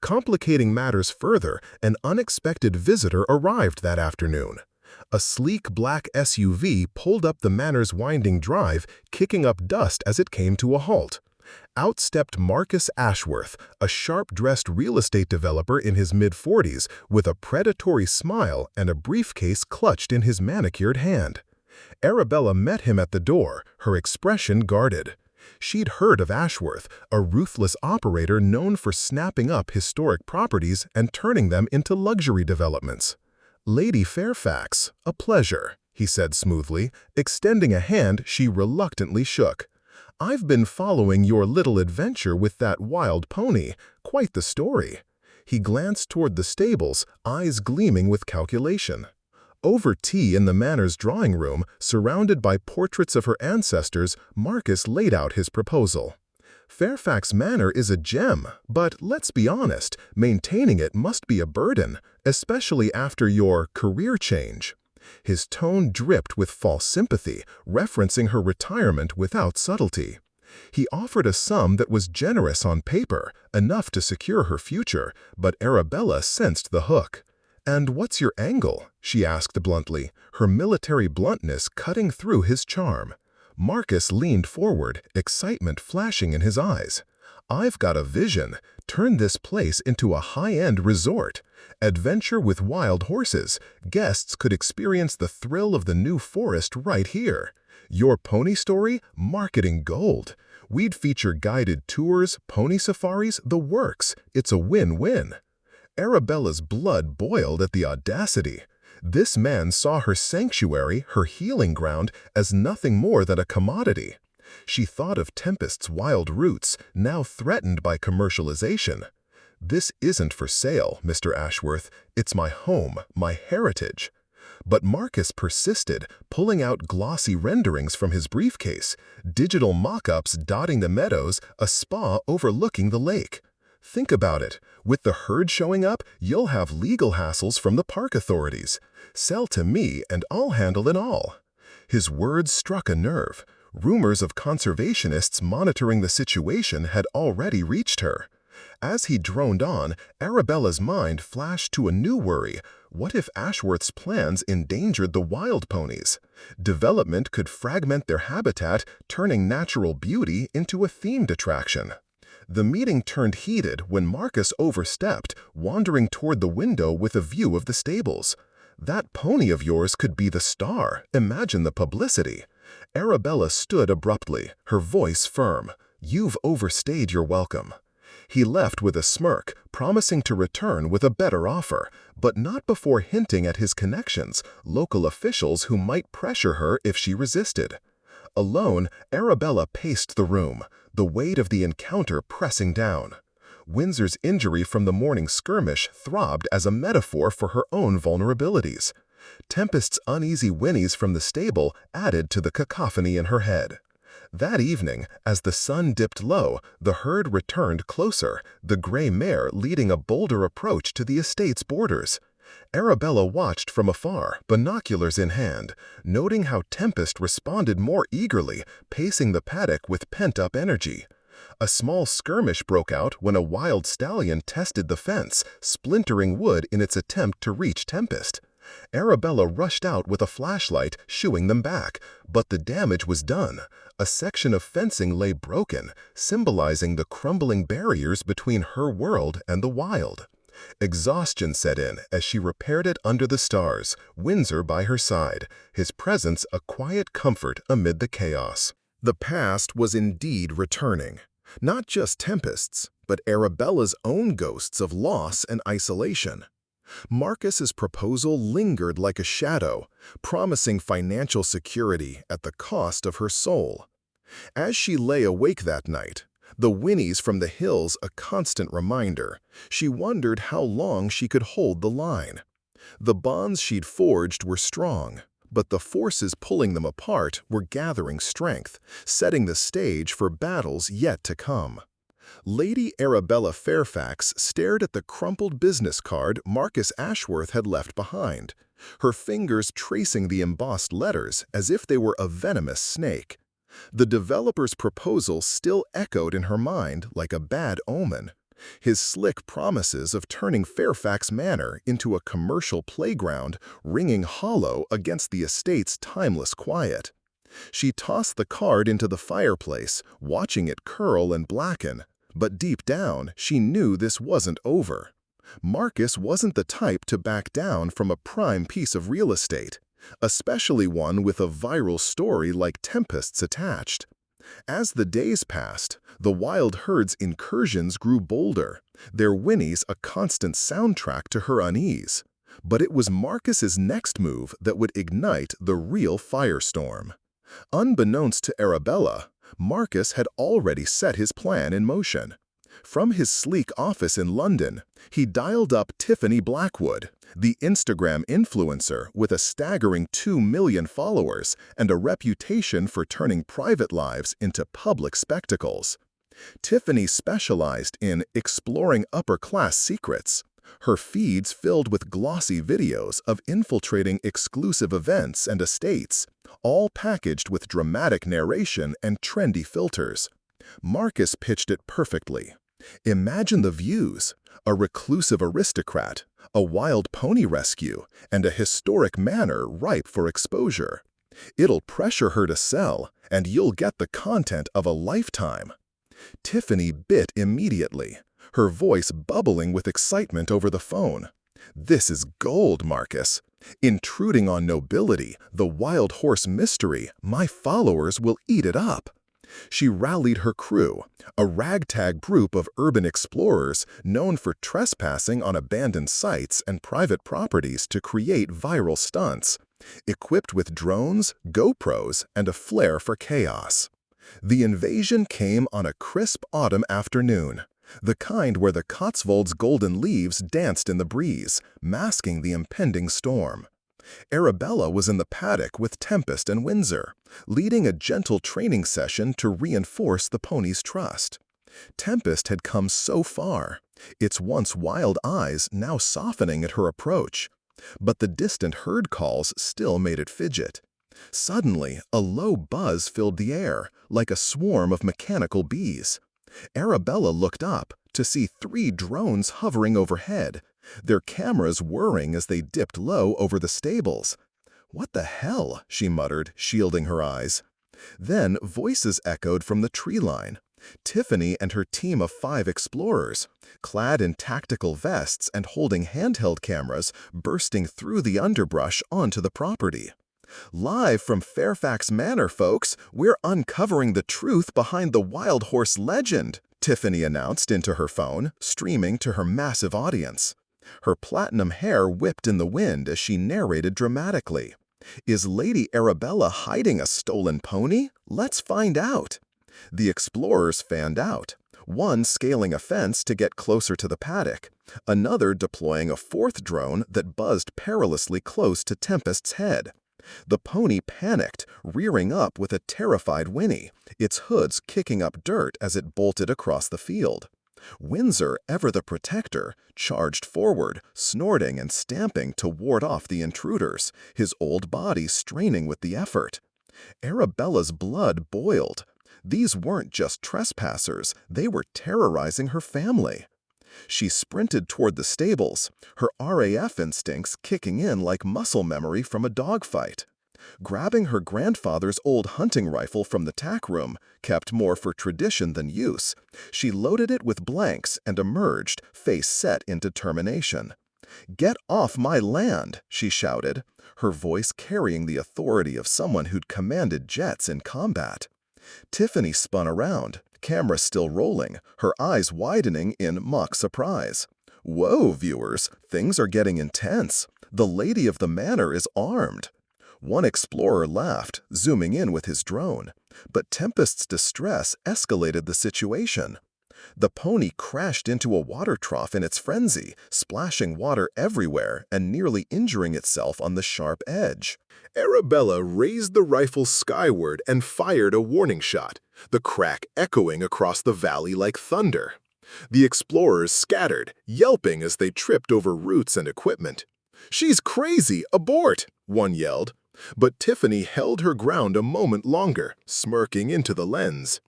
Complicating matters further, an unexpected visitor arrived that afternoon. A sleek black SUV pulled up the manor's winding drive, kicking up dust as it came to a halt. Out stepped Marcus Ashworth, a sharp-dressed real estate developer in his mid-40s, with a predatory smile and a briefcase clutched in his manicured hand. Arabella met him at the door, her expression guarded. She'd heard of Ashworth, a ruthless operator known for snapping up historic properties and turning them into luxury developments. "Lady Fairfax, a pleasure," he said smoothly, extending a hand she reluctantly shook. "I've been following your little adventure with that wild pony. Quite the story." He glanced toward the stables, eyes gleaming with calculation. Over tea in the manor's drawing room, surrounded by portraits of her ancestors, Marcus laid out his proposal. "Fairfax Manor is a gem, but let's be honest, maintaining it must be a burden, especially after your career change." His tone dripped with false sympathy, referencing her retirement without subtlety. He offered a sum that was generous on paper, enough to secure her future, but Arabella sensed the hook. "And what's your angle?" she asked bluntly, her military bluntness cutting through his charm. Marcus leaned forward, excitement flashing in his eyes. "I've got a vision. Turn this place into a high-end resort. Adventure with wild horses. Guests could experience the thrill of the New Forest right here. Your pony story? Marketing gold. We'd feature guided tours, pony safaris, the works. It's a win-win." Arabella's blood boiled at the audacity. This man saw her sanctuary, her healing ground, as nothing more than a commodity. She thought of Tempest's wild roots, now threatened by commercialization. "This isn't for sale, Mr. Ashworth. It's my home, my heritage." But Marcus persisted, pulling out glossy renderings from his briefcase, digital mock-ups dotting the meadows, a spa overlooking the lake. "Think about it. With the herd showing up, you'll have legal hassles from the park authorities. Sell to me and I'll handle it all." His words struck a nerve. Rumors of conservationists monitoring the situation had already reached her. As he droned on, Arabella's mind flashed to a new worry. What if Ashworth's plans endangered the wild ponies? Development could fragment their habitat, turning natural beauty into a themed attraction. The meeting turned heated when Marcus overstepped, wandering toward the window with a view of the stables. "That pony of yours could be the star. Imagine the publicity." Arabella stood abruptly, her voice firm. "You've overstayed your welcome." He left with a smirk, promising to return with a better offer, but not before hinting at his connections, local officials who might pressure her if she resisted. Alone, Arabella paced the room, the weight of the encounter pressing down. Windsor's injury from the morning skirmish throbbed as a metaphor for her own vulnerabilities. Tempest's uneasy whinnies from the stable added to the cacophony in her head. That evening, as the sun dipped low, the herd returned closer, the gray mare leading a bolder approach to the estate's borders. Arabella watched from afar, binoculars in hand, noting how Tempest responded more eagerly, pacing the paddock with pent-up energy. A small skirmish broke out when a wild stallion tested the fence, splintering wood in its attempt to reach Tempest. Arabella rushed out with a flashlight, shooing them back, but the damage was done. A section of fencing lay broken, symbolizing the crumbling barriers between her world and the wild. Exhaustion set in as she repaired it under the stars, Windsor by her side, his presence a quiet comfort amid the chaos. The past was indeed returning. Not just Tempest's, but Arabella's own ghosts of loss and isolation. Marcus's proposal lingered like a shadow, promising financial security at the cost of her soul. As she lay awake that night, the whinnies from the hills a constant reminder, she wondered how long she could hold the line. The bonds she'd forged were strong, but the forces pulling them apart were gathering strength, setting the stage for battles yet to come. Lady Arabella Fairfax stared at the crumpled business card Marcus Ashworth had left behind, her fingers tracing the embossed letters as if they were a venomous snake. The developer's proposal still echoed in her mind like a bad omen. his slick promises of turning Fairfax Manor into a commercial playground ringing hollow against the estate's timeless quiet. She tossed the card into the fireplace, watching it curl and blacken, but deep down she knew this wasn't over. Marcus wasn't the type to back down from a prime piece of real estate, especially one with a viral story like Tempest's attached. As the days passed, the wild herd's incursions grew bolder, their whinnies a constant soundtrack to her unease. But it was Marcus's next move that would ignite the real firestorm. Unbeknownst to Arabella, Marcus had already set his plan in motion. From his sleek office in London, he dialed up Tiffany Blackwood, the Instagram influencer with a staggering 2 million followers and a reputation for turning private lives into public spectacles. Tiffany specialized in exploring upper-class secrets, her feeds filled with glossy videos of infiltrating exclusive events and estates, all packaged with dramatic narration and trendy filters. Marcus pitched it perfectly. Imagine the views: a reclusive aristocrat, a wild pony rescue, and a historic manor ripe for exposure. It'll pressure her to sell, and you'll get the content of a lifetime. Tiffany bit immediately, her voice bubbling with excitement over the phone. This is gold, Marcus. Intruding on nobility, the wild horse mystery, my followers will eat it up. She rallied her crew, a ragtag group of urban explorers known for trespassing on abandoned sites and private properties to create viral stunts, equipped with drones, GoPros, and a flair for chaos. The invasion came on a crisp autumn afternoon, the kind where the Cotswolds' golden leaves danced in the breeze, masking the impending storm. Arabella was in the paddock with Tempest and Windsor, leading a gentle training session to reinforce the pony's trust. Tempest had come so far, its once wild eyes now softening at her approach. But the distant herd calls still made it fidget. Suddenly, a low buzz filled the air, like a swarm of mechanical bees. Arabella looked up to see 3 drones hovering overhead, their cameras whirring as they dipped low over the stables. "What the hell?" she muttered, shielding her eyes. Then voices echoed from the tree line. Tiffany and her team of 5 explorers, clad in tactical vests and holding handheld cameras, bursting through the underbrush onto the property. "Live from Fairfax Manor, folks, we're uncovering the truth behind the wild horse legend," Tiffany announced into her phone, streaming to her massive audience. Her platinum hair whipped in the wind as she narrated dramatically. "Is Lady Arabella hiding a stolen pony? Let's find out." The explorers fanned out, one scaling a fence to get closer to the paddock, another deploying a 4th drone that buzzed perilously close to Tempest's head. The pony panicked, rearing up with a terrified whinny, its hooves kicking up dirt as it bolted across the field. Windsor, ever the protector, charged forward, snorting and stamping to ward off the intruders, his old body straining with the effort. Arabella's blood boiled. These weren't just trespassers, they were terrorizing her family. She sprinted toward the stables, her RAF instincts kicking in like muscle memory from a dogfight. Grabbing her grandfather's old hunting rifle from the tack room, kept more for tradition than use, she loaded it with blanks and emerged, face set in determination. "Get off my land!" she shouted, her voice carrying the authority of someone who'd commanded jets in combat. Tiffany spun around, camera still rolling, her eyes widening in mock surprise. "Whoa, viewers, things are getting intense. The lady of the manor is armed." One explorer laughed, zooming in with his drone, but Tempest's distress escalated the situation. The pony crashed into a water trough in its frenzy, splashing water everywhere and nearly injuring itself on the sharp edge. Arabella raised the rifle skyward and fired a warning shot, the crack echoing across the valley like thunder. The explorers scattered, yelping as they tripped over roots and equipment. "She's crazy! Abort!" one yelled. But Tiffany held her ground a moment longer, smirking into the lens.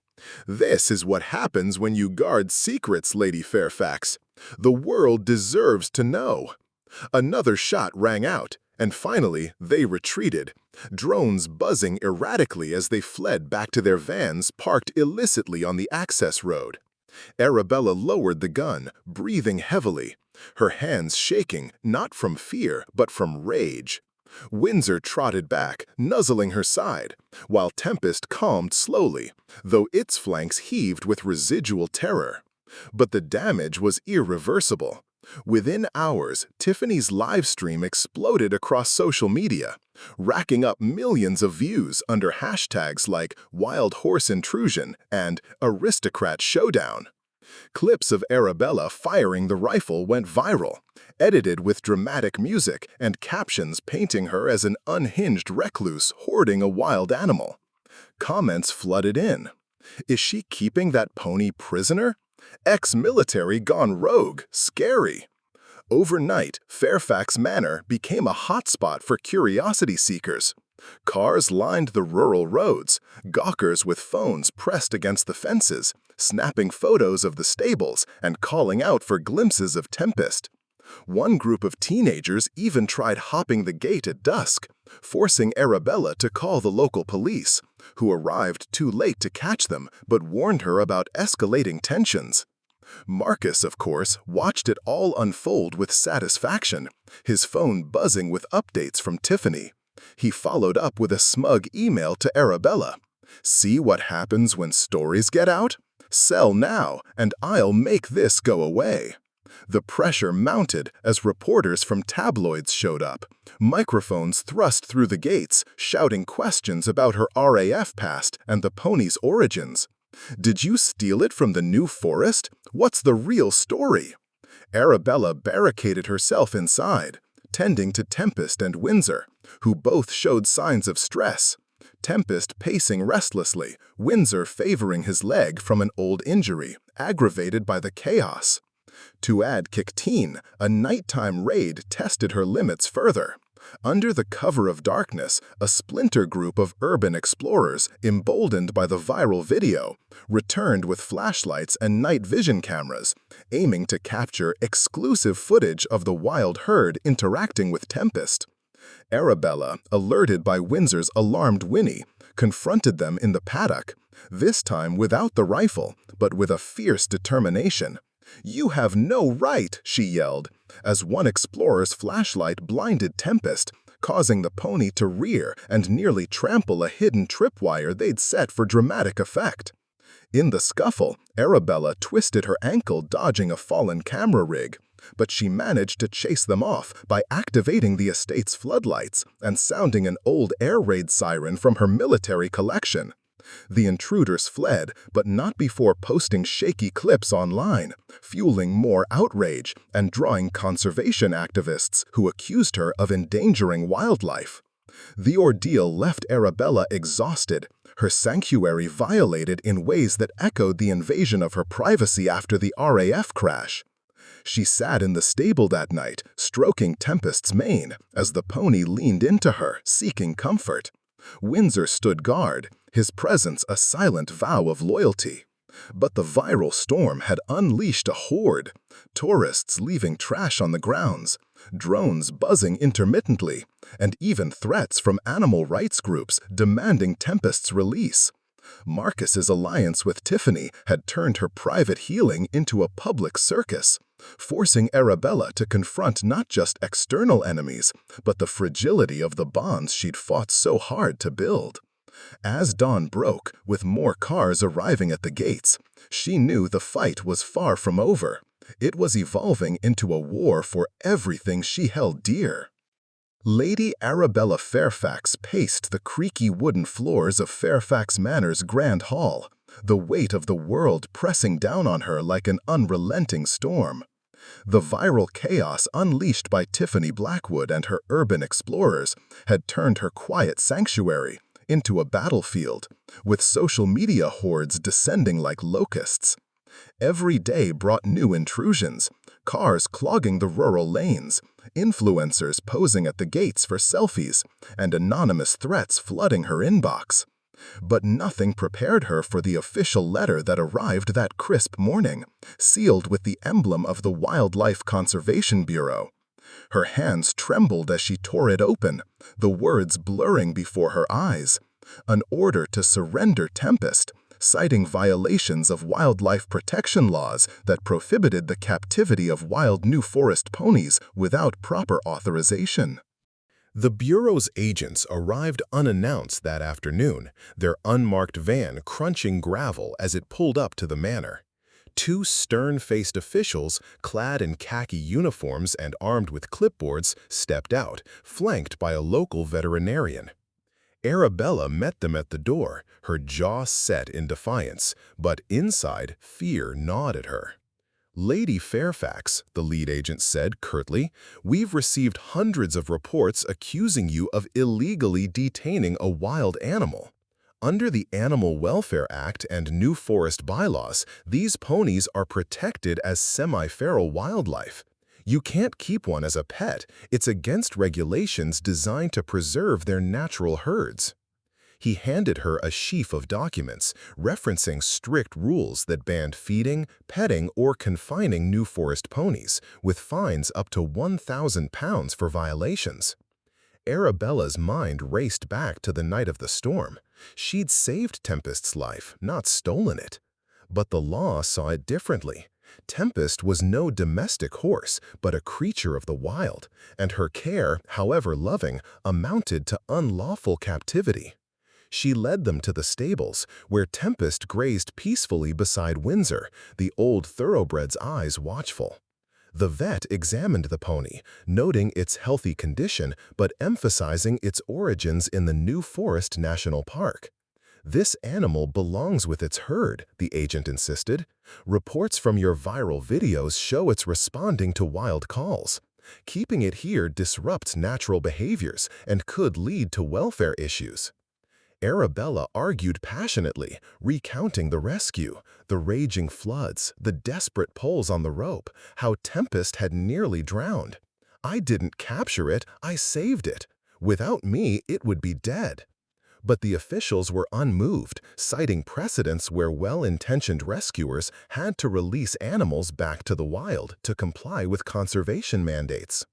This is what happens when you guard secrets, Lady Fairfax. The world deserves to know. Another shot rang out, and finally they retreated, drones buzzing erratically as they fled back to their vans parked illicitly on the access road. Arabella lowered the gun, breathing heavily, her hands shaking not from fear but from rage. Windsor trotted back, nuzzling her side, while Tempest calmed slowly, though its flanks heaved with residual terror. But the damage was irreversible. Within hours, Tiffany's live stream exploded across social media, racking up millions of views under hashtags like Wild Horse Intrusion and Aristocrat Showdown. Clips of Arabella firing the rifle went viral, edited with dramatic music and captions painting her as an unhinged recluse hoarding a wild animal. Comments flooded in. Is she keeping that pony prisoner? Ex-military gone rogue, scary. Overnight, Fairfax Manor became a hotspot for curiosity seekers. Cars lined the rural roads, gawkers with phones pressed against the fences, snapping photos of the stables and calling out for glimpses of Tempest. One group of teenagers even tried hopping the gate at dusk, forcing Arabella to call the local police, who arrived too late to catch them but warned her about escalating tensions. Marcus, of course, watched it all unfold with satisfaction, his phone buzzing with updates from Tiffany. He followed up with a smug email to Arabella. "See what happens when stories get out? Sell now, and I'll make this go away." The pressure mounted as reporters from tabloids showed up, microphones thrust through the gates, shouting questions about her RAF past and the pony's origins. "Did you steal it from the New Forest? What's the real story?" Arabella barricaded herself inside, tending to Tempest and Windsor, who both showed signs of stress. Tempest pacing restlessly, Windsor favoring his leg from an old injury, aggravated by the chaos. To add Kictine, a nighttime raid tested her limits further. Under the cover of darkness, a splinter group of urban explorers, emboldened by the viral video, returned with flashlights and night vision cameras, aiming to capture exclusive footage of the wild herd interacting with Tempest. Arabella, alerted by Windsor's alarmed whinny, confronted them in the paddock, this time without the rifle, but with a fierce determination. "You have no right," she yelled, as one explorer's flashlight blinded Tempest, causing the pony to rear and nearly trample a hidden tripwire they'd set for dramatic effect. In the scuffle, Arabella twisted her ankle dodging a fallen camera rig, but she managed to chase them off by activating the estate's floodlights and sounding an old air raid siren from her military collection. The intruders fled, but not before posting shaky clips online, fueling more outrage and drawing conservation activists who accused her of endangering wildlife. The ordeal left Arabella exhausted, her sanctuary violated in ways that echoed the invasion of her privacy after the RAF crash. She sat in the stable that night, stroking Tempest's mane as the pony leaned into her, seeking comfort. Windsor stood guard, his presence a silent vow of loyalty. But the viral storm had unleashed a horde, tourists leaving trash on the grounds, drones buzzing intermittently, and even threats from animal rights groups demanding Tempest's release. Marcus's alliance with Tiffany had turned her private healing into a public circus, forcing Arabella to confront not just external enemies, but the fragility of the bonds she'd fought so hard to build. As dawn broke, with more cars arriving at the gates, she knew the fight was far from over. It was evolving into a war for everything she held dear. Lady Arabella Fairfax paced the creaky wooden floors of Fairfax Manor's grand hall, the weight of the world pressing down on her like an unrelenting storm. The viral chaos unleashed by Tiffany Blackwood and her urban explorers had turned her quiet sanctuary into a battlefield, with social media hordes descending like locusts. Every day brought new intrusions, cars clogging the rural lanes, influencers posing at the gates for selfies, and anonymous threats flooding her inbox. But nothing prepared her for the official letter that arrived that crisp morning, sealed with the emblem of the Wildlife Conservation Bureau. Her hands trembled as she tore it open, the words blurring before her eyes. An order to surrender Tempest, citing violations of wildlife protection laws that prohibited the captivity of wild New Forest ponies without proper authorization. The Bureau's agents arrived unannounced that afternoon, their unmarked van crunching gravel as it pulled up to the manor. Two stern-faced officials, clad in khaki uniforms and armed with clipboards, stepped out, flanked by a local veterinarian. Arabella met them at the door, her jaw set in defiance, but inside, fear gnawed at her. "Lady Fairfax," the lead agent said curtly, "we've received hundreds of reports accusing you of illegally detaining a wild animal. Under the Animal Welfare Act and New Forest bylaws, these ponies are protected as semi-feral wildlife. You can't keep one as a pet. It's against regulations designed to preserve their natural herds." He handed her a sheaf of documents, referencing strict rules that banned feeding, petting, or confining New Forest ponies, with fines up to £1,000 for violations. Arabella's mind raced back to the night of the storm. She'd saved Tempest's life, not stolen it. But the law saw it differently. Tempest was no domestic horse, but a creature of the wild, and her care, however loving, amounted to unlawful captivity. She led them to the stables, where Tempest grazed peacefully beside Windsor, the old thoroughbred's eyes watchful. The vet examined the pony, noting its healthy condition but emphasizing its origins in the New Forest National Park. "This animal belongs with its herd," the agent insisted. "Reports from your viral videos show it's responding to wild calls. Keeping it here disrupts natural behaviors and could lead to welfare issues." Arabella argued passionately, recounting the rescue, the raging floods, the desperate pulls on the rope, how Tempest had nearly drowned. "I didn't capture it, I saved it. Without me, it would be dead." But the officials were unmoved, citing precedents where well-intentioned rescuers had to release animals back to the wild to comply with conservation mandates.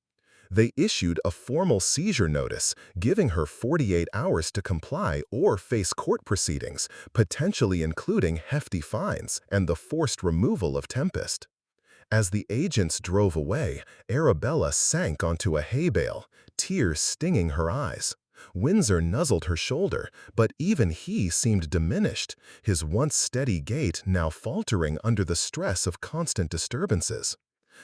They issued a formal seizure notice, giving her 48 hours to comply or face court proceedings, potentially including hefty fines and the forced removal of Tempest. As the agents drove away, Arabella sank onto a hay bale, tears stinging her eyes. Windsor nuzzled her shoulder, but even he seemed diminished, his once steady gait now faltering under the stress of constant disturbances.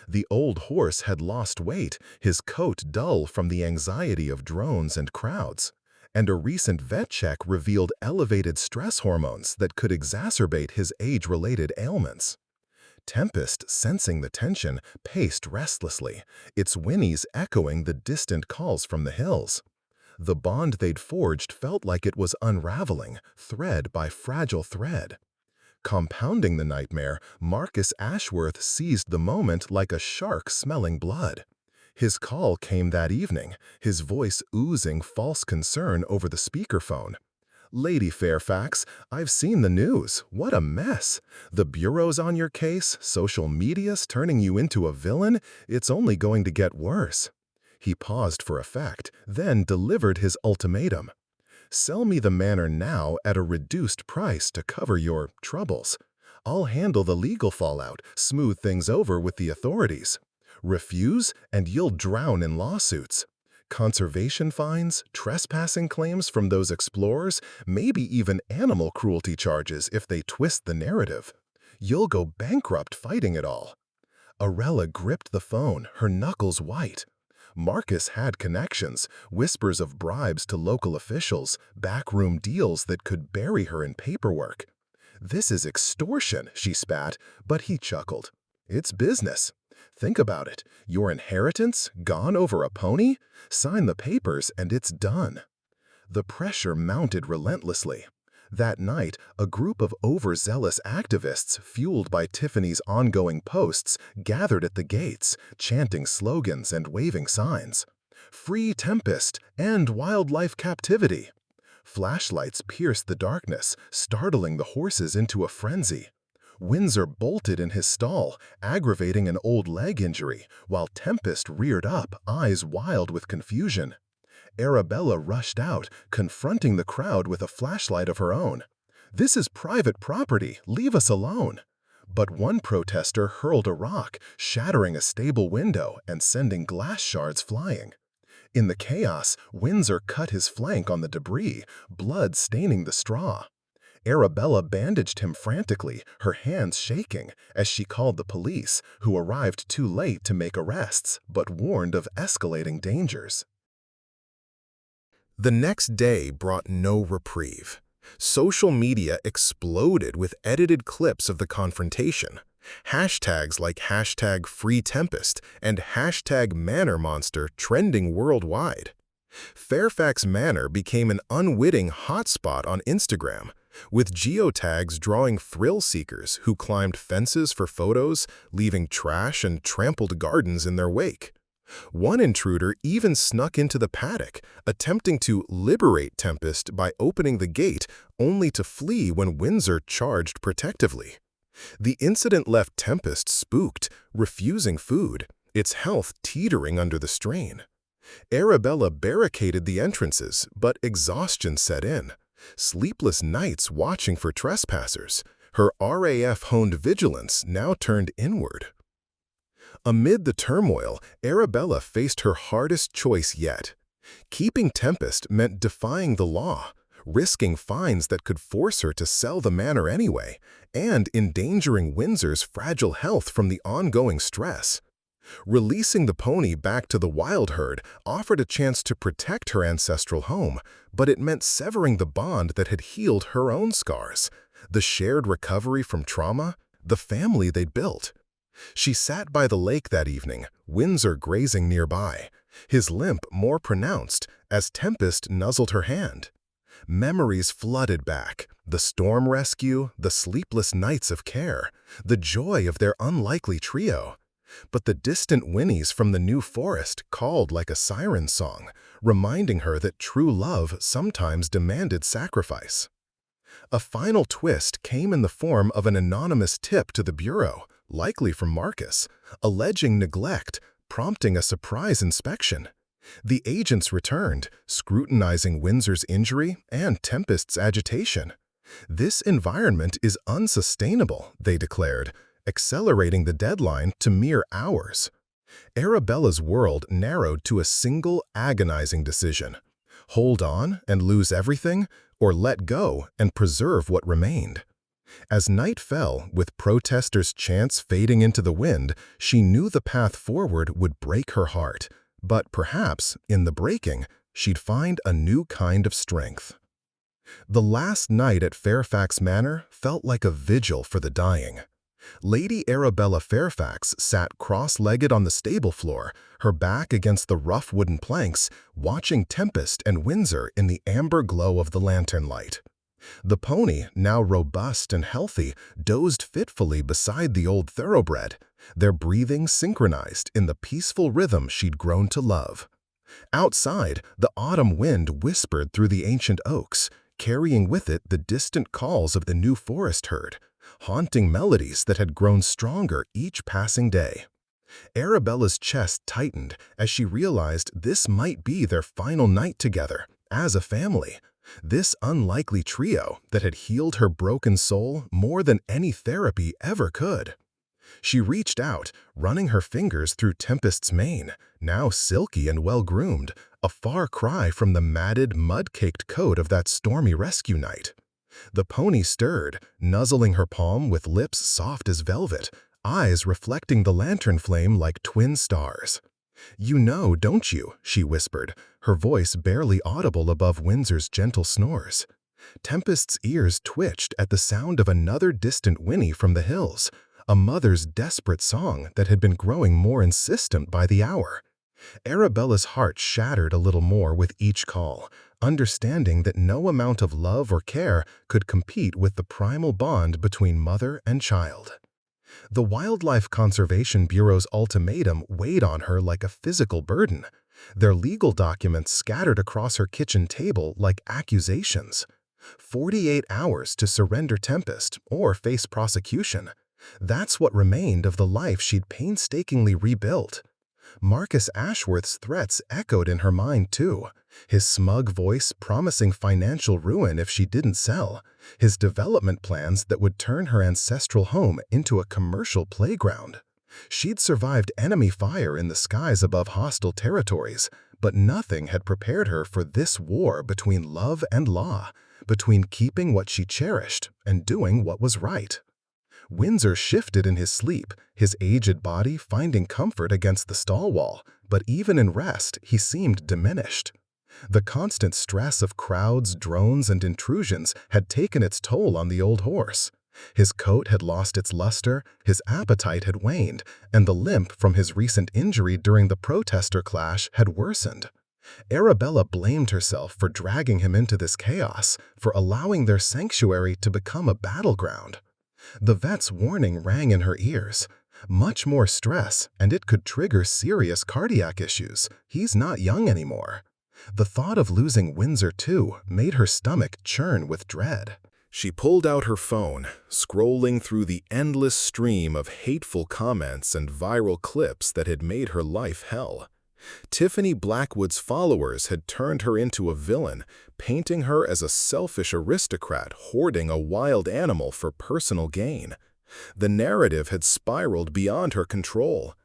The old horse had lost weight, his coat dull from the anxiety of drones and crowds, and a recent vet check revealed elevated stress hormones that could exacerbate his age-related ailments. Tempest, sensing the tension, paced restlessly, its whinnies echoing the distant calls from the hills. The bond they'd forged felt like it was unraveling, thread by fragile thread. Compounding the nightmare, Marcus Ashworth seized the moment like a shark smelling blood. His call came that evening, his voice oozing false concern over the speakerphone. "Lady Fairfax, I've seen the news. What a mess. The Bureau's on your case, social media's turning you into a villain. It's only going to get worse." He paused for effect, then delivered his ultimatum. "Sell me the manor now at a reduced price to cover your troubles. I'll handle the legal fallout, smooth things over with the authorities. Refuse, and you'll drown in lawsuits. Conservation fines, trespassing claims from those explorers, maybe even animal cruelty charges if they twist the narrative. You'll go bankrupt fighting it all." Arabella gripped the phone, her knuckles white. Marcus had connections, whispers of bribes to local officials, backroom deals that could bury her in paperwork. "This is extortion," she spat, but he chuckled. "It's business. Think about it. Your inheritance, gone over a pony? Sign the papers and it's done." The pressure mounted relentlessly. That night, a group of overzealous activists, fueled by Tiffany's ongoing posts, gathered at the gates, chanting slogans and waving signs. "Free Tempest! End wildlife captivity!" Flashlights pierced the darkness, startling the horses into a frenzy. Windsor bolted in his stall, aggravating an old leg injury, while Tempest reared up, eyes wild with confusion. Arabella rushed out, confronting the crowd with a flashlight of her own. "This is private property, leave us alone." But one protester hurled a rock, shattering a stable window and sending glass shards flying. In the chaos, Windsor cut his flank on the debris, blood staining the straw. Arabella bandaged him frantically, her hands shaking, as she called the police, who arrived too late to make arrests, but warned of escalating dangers. The next day brought no reprieve. Social media exploded with edited clips of the confrontation. Hashtags like #FreeTempest and #ManorMonster trending worldwide. Fairfax Manor became an unwitting hotspot on Instagram, with geotags drawing thrill-seekers who climbed fences for photos, leaving trash and trampled gardens in their wake. One intruder even snuck into the paddock, attempting to liberate Tempest by opening the gate, only to flee when Windsor charged protectively. The incident left Tempest spooked, refusing food, its health teetering under the strain. Arabella barricaded the entrances, but exhaustion set in. Sleepless nights watching for trespassers, her RAF-honed vigilance now turned inward. Amid the turmoil, Arabella faced her hardest choice yet. Keeping Tempest meant defying the law, risking fines that could force her to sell the manor anyway, and endangering Windsor's fragile health from the ongoing stress. Releasing the pony back to the wild herd offered a chance to protect her ancestral home, but it meant severing the bond that had healed her own scars, the shared recovery from trauma, the family they'd built. She sat by the lake that evening, Windsor grazing nearby, his limp more pronounced as Tempest nuzzled her hand. Memories flooded back, the storm rescue, the sleepless nights of care, the joy of their unlikely trio. But the distant whinnies from the New Forest called like a siren song, reminding her that true love sometimes demanded sacrifice. A final twist came in the form of an anonymous tip to the Bureau, likely from Marcus, alleging neglect, prompting a surprise inspection. The agents returned, scrutinizing Windsor's injury and Tempest's agitation. "This environment is unsustainable," they declared, accelerating the deadline to mere hours. Arabella's world narrowed to a single agonizing decision: hold on and lose everything, or let go and preserve what remained. As night fell, with protesters' chants fading into the wind, she knew the path forward would break her heart. But perhaps, in the breaking, she'd find a new kind of strength. The last night at Fairfax Manor felt like a vigil for the dying. Lady Arabella Fairfax sat cross-legged on the stable floor, her back against the rough wooden planks, watching Tempest and Windsor in the amber glow of the lantern light. The pony, now robust and healthy, dozed fitfully beside the old thoroughbred, their breathing synchronized in the peaceful rhythm she'd grown to love. Outside, the autumn wind whispered through the ancient oaks, carrying with it the distant calls of the New Forest herd, haunting melodies that had grown stronger each passing day. Arabella's chest tightened as she realized this might be their final night together, as a family. This unlikely trio that had healed her broken soul more than any therapy ever could. She reached out, running her fingers through Tempest's mane, now silky and well-groomed, a far cry from the matted, mud-caked coat of that stormy rescue night. The pony stirred, nuzzling her palm with lips soft as velvet, eyes reflecting the lantern flame like twin stars. "You know, don't you?" she whispered, her voice barely audible above Windsor's gentle snores. Tempest's ears twitched at the sound of another distant whinny from the hills, a mother's desperate song that had been growing more insistent by the hour. Arabella's heart shattered a little more with each call, understanding that no amount of love or care could compete with the primal bond between mother and child. The Wildlife Conservation Bureau's ultimatum weighed on her like a physical burden. their legal documents scattered across her kitchen table like accusations. 48 hours to surrender Tempest or face prosecution. That's what remained of the life she'd painstakingly rebuilt. Marcus Ashworth's threats echoed in her mind too, his smug voice promising financial ruin if she didn't sell, his development plans that would turn her ancestral home into a commercial playground. She'd survived enemy fire in the skies above hostile territories, but nothing had prepared her for this war between love and law, between keeping what she cherished and doing what was right. Windsor shifted in his sleep, his aged body finding comfort against the stall wall, but even in rest he seemed diminished. The constant stress of crowds, drones, and intrusions had taken its toll on the old horse. His coat had lost its luster, his appetite had waned, and the limp from his recent injury during the protester clash had worsened. Arabella blamed herself for dragging him into this chaos, for allowing their sanctuary to become a battleground. The vet's warning rang in her ears. Much more stress, and it could trigger serious cardiac issues. He's not young anymore. The thought of losing Windsor, too, made her stomach churn with dread. She pulled out her phone, scrolling through the endless stream of hateful comments and viral clips that had made her life hell. Tiffany Blackwood's followers had turned her into a villain, painting her as a selfish aristocrat hoarding a wild animal for personal gain. The narrative had spiraled beyond her control.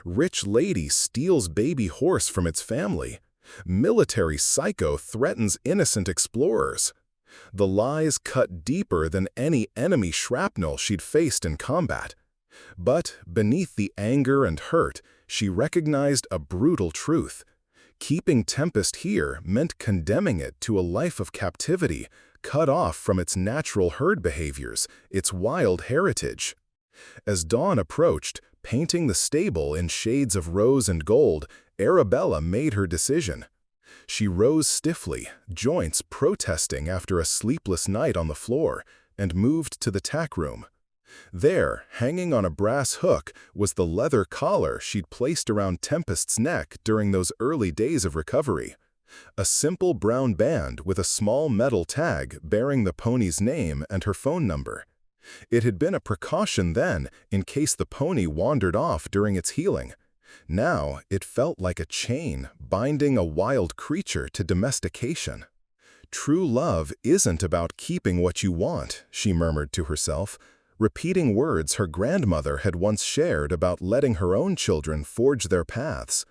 Rich lady steals baby horse from its family. Military psycho threatens innocent explorers. The lies cut deeper than any enemy shrapnel she'd faced in combat. But beneath the anger and hurt, she recognized a brutal truth. Keeping Tempest here meant condemning it to a life of captivity, cut off from its natural herd behaviors, its wild heritage. As dawn approached, painting the stable in shades of rose and gold, Arabella made her decision. She rose stiffly, joints protesting after a sleepless night on the floor, and moved to the tack room. There, hanging on a brass hook, was the leather collar she'd placed around Tempest's neck during those early days of recovery. A simple brown band with a small metal tag bearing the pony's name and her phone number. It had been a precaution then, in case the pony wandered off during its healing. Now, it felt like a chain binding a wild creature to domestication. True love isn't about keeping what you want, she murmured to herself, repeating words her grandmother had once shared about letting her own children forge their paths.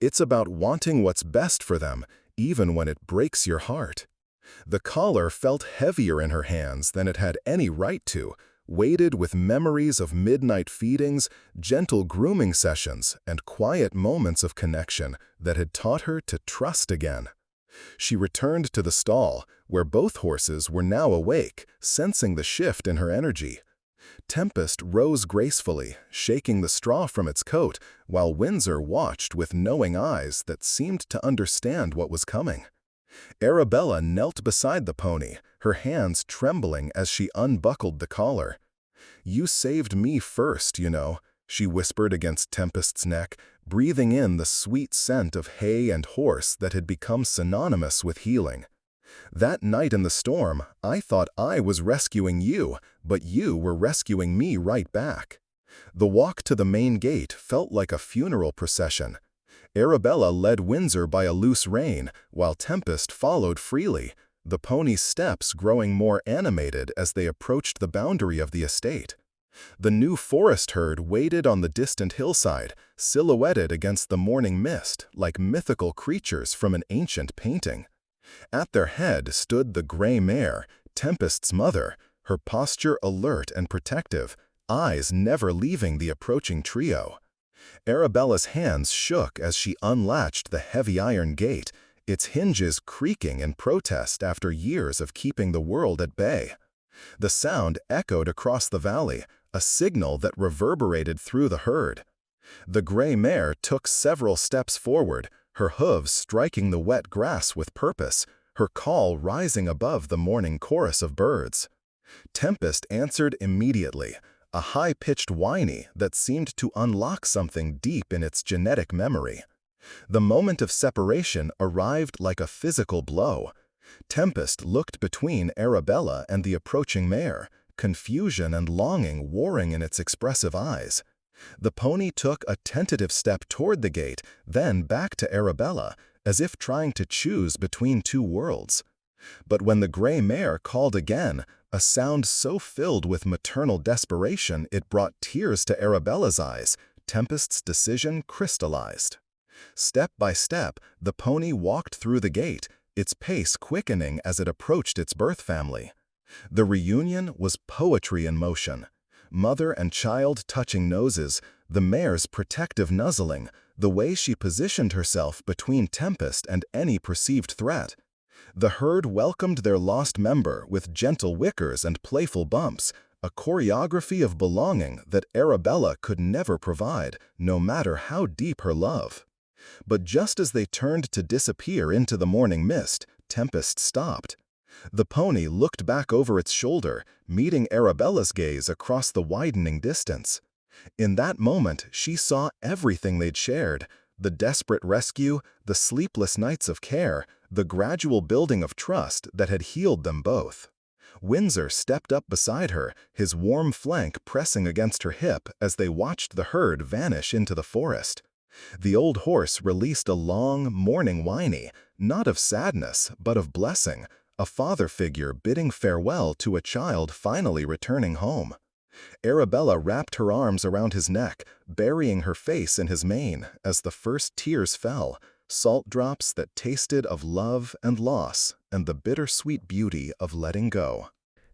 It's about wanting what's best for them, even when it breaks your heart. The collar felt heavier in her hands than it had any right to, weighted with memories of midnight feedings, gentle grooming sessions, and quiet moments of connection that had taught her to trust again. She returned to the stall, where both horses were now awake, sensing the shift in her energy. Tempest rose gracefully, shaking the straw from its coat, while Windsor watched with knowing eyes that seemed to understand what was coming. Arabella knelt beside the pony, her hands trembling as she unbuckled the collar. "You saved me first, you know," she whispered against Tempest's neck, breathing in the sweet scent of hay and horse that had become synonymous with healing. "That night in the storm, I thought I was rescuing you, but you were rescuing me right back." The walk to the main gate felt like a funeral procession. Arabella led Windsor by a loose rein, while Tempest followed freely, the pony's steps growing more animated as they approached the boundary of the estate. The New Forest herd waited on the distant hillside, silhouetted against the morning mist like mythical creatures from an ancient painting. At their head stood the gray mare, Tempest's mother, her posture alert and protective, eyes never leaving the approaching trio. Arabella's hands shook as she unlatched the heavy iron gate, its hinges creaking in protest after years of keeping the world at bay. The sound echoed across the valley, a signal that reverberated through the herd. The gray mare took several steps forward, her hooves striking the wet grass with purpose, her call rising above the morning chorus of birds. Tempest answered immediately, a high-pitched whinny that seemed to unlock something deep in its genetic memory. The moment of separation arrived like a physical blow. Tempest looked between Arabella and the approaching mare, confusion and longing warring in its expressive eyes. The pony took a tentative step toward the gate, then back to Arabella, as if trying to choose between two worlds. But when the gray mare called again, a sound so filled with maternal desperation it brought tears to Arabella's eyes, Tempest's decision crystallized. Step by step, the pony walked through the gate, its pace quickening as it approached its birth family. The reunion was poetry in motion. Mother and child touching noses, the mare's protective nuzzling, the way she positioned herself between Tempest and any perceived threat. The herd welcomed their lost member with gentle wickers and playful bumps, a choreography of belonging that Arabella could never provide, no matter how deep her love. But just as they turned to disappear into the morning mist, Tempest stopped. The pony looked back over its shoulder, meeting Arabella's gaze across the widening distance. In that moment, she saw everything they'd shared: the desperate rescue, the sleepless nights of care, the gradual building of trust that had healed them both. Windsor stepped up beside her, his warm flank pressing against her hip as they watched the herd vanish into the forest. The old horse released a long, mourning whinny, not of sadness, but of blessing, a father figure bidding farewell to a child finally returning home. Arabella wrapped her arms around his neck, burying her face in his mane as the first tears fell, salt drops that tasted of love and loss and the bittersweet beauty of letting go.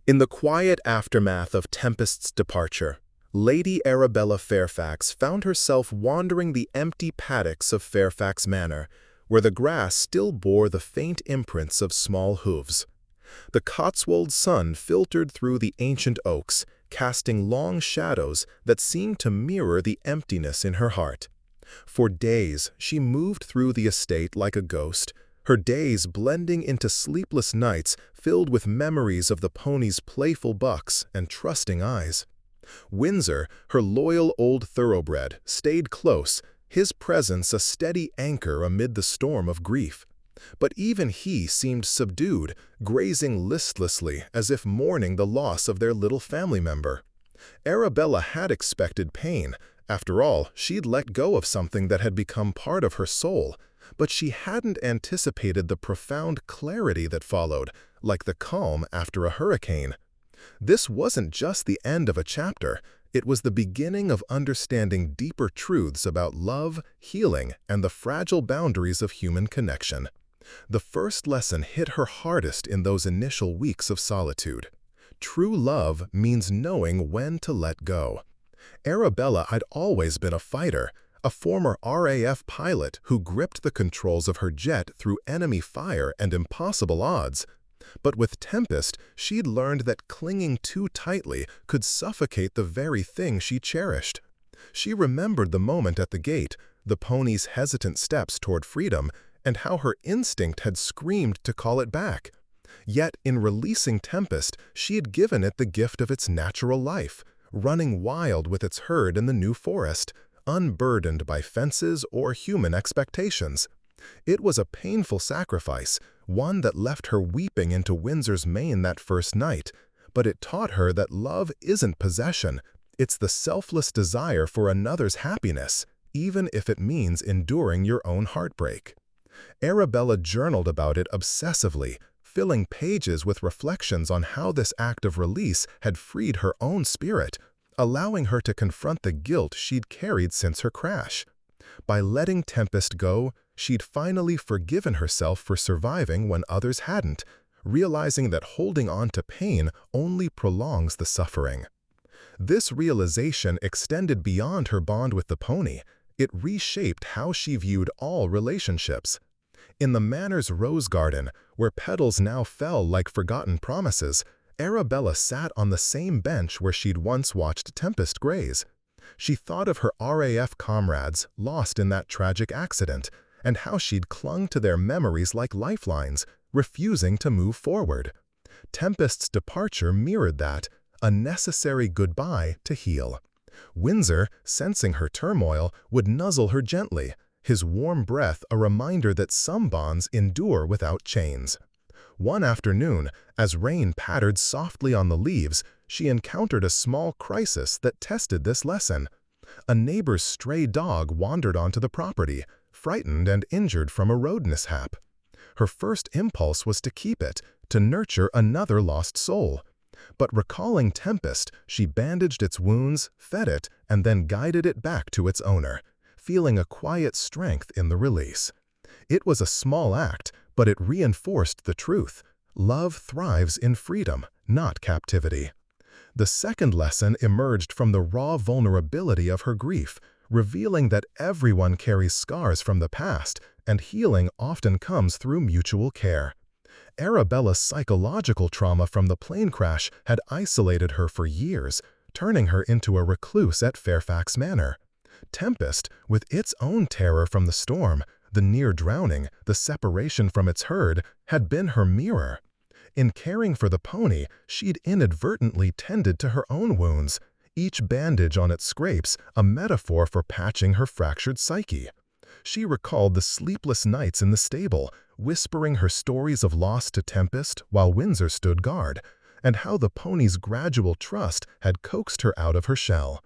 In the quiet aftermath of Tempest's departure, Lady Arabella Fairfax found herself wandering the empty paddocks of Fairfax Manor, where the grass still bore the faint imprints of small hooves. The Cotswold sun filtered through the ancient oaks, casting long shadows that seemed to mirror the emptiness in her heart. For days, she moved through the estate like a ghost, her days blending into sleepless nights filled with memories of the pony's playful bucks and trusting eyes. Windsor, her loyal old thoroughbred, stayed close, his presence a steady anchor amid the storm of grief. But even he seemed subdued, grazing listlessly as if mourning the loss of their little family member. Arabella had expected pain. After all, she'd let go of something that had become part of her soul. But she hadn't anticipated the profound clarity that followed, like the calm after a hurricane. This wasn't just the end of a chapter. It was the beginning of understanding deeper truths about love, healing, and the fragile boundaries of human connection. The first lesson hit her hardest in those initial weeks of solitude. True love means knowing when to let go. Arabella had always been a fighter, a former RAF pilot who gripped the controls of her jet through enemy fire and impossible odds. But with Tempest, she'd learned that clinging too tightly could suffocate the very thing she cherished. She remembered the moment at the gate, the pony's hesitant steps toward freedom, and how her instinct had screamed to call it back. Yet, in releasing Tempest, she had given it the gift of its natural life, running wild with its herd in the New Forest, unburdened by fences or human expectations. It was a painful sacrifice, one that left her weeping into Windsor's mane that first night, but it taught her that love isn't possession, it's the selfless desire for another's happiness, even if it means enduring your own heartbreak. Arabella journaled about it obsessively, filling pages with reflections on how this act of release had freed her own spirit, allowing her to confront the guilt she'd carried since her crash. By letting Tempest go, she'd finally forgiven herself for surviving when others hadn't, realizing that holding on to pain only prolongs the suffering. This realization extended beyond her bond with the pony. It reshaped how she viewed all relationships. In the manor's rose garden, where petals now fell like forgotten promises, Arabella sat on the same bench where she'd once watched Tempest graze. She thought of her RAF comrades lost in that tragic accident, and how she'd clung to their memories like lifelines, refusing to move forward. Tempest's departure mirrored that, a necessary goodbye to heal. Windsor, sensing her turmoil, would nuzzle her gently, his warm breath a reminder that some bonds endure without chains. One afternoon, as rain pattered softly on the leaves, she encountered a small crisis that tested this lesson. A neighbor's stray dog wandered onto the property, frightened and injured from a road mishap. Her first impulse was to keep it, to nurture another lost soul. But recalling Tempest, she bandaged its wounds, fed it, and then guided it back to its owner, feeling a quiet strength in the release. It was a small act, but it reinforced the truth. Love thrives in freedom, not captivity. The second lesson emerged from the raw vulnerability of her grief, revealing that everyone carries scars from the past, and healing often comes through mutual care. Arabella's psychological trauma from the plane crash had isolated her for years, turning her into a recluse at Fairfax Manor. Tempest, with its own terror from the storm, the near drowning, the separation from its herd, had been her mirror. In caring for the pony, she'd inadvertently tended to her own wounds, each bandage on its scrapes a metaphor for patching her fractured psyche. She recalled the sleepless nights in the stable, whispering her stories of loss to Tempest while Windsor stood guard, and how the pony's gradual trust had coaxed her out of her shell.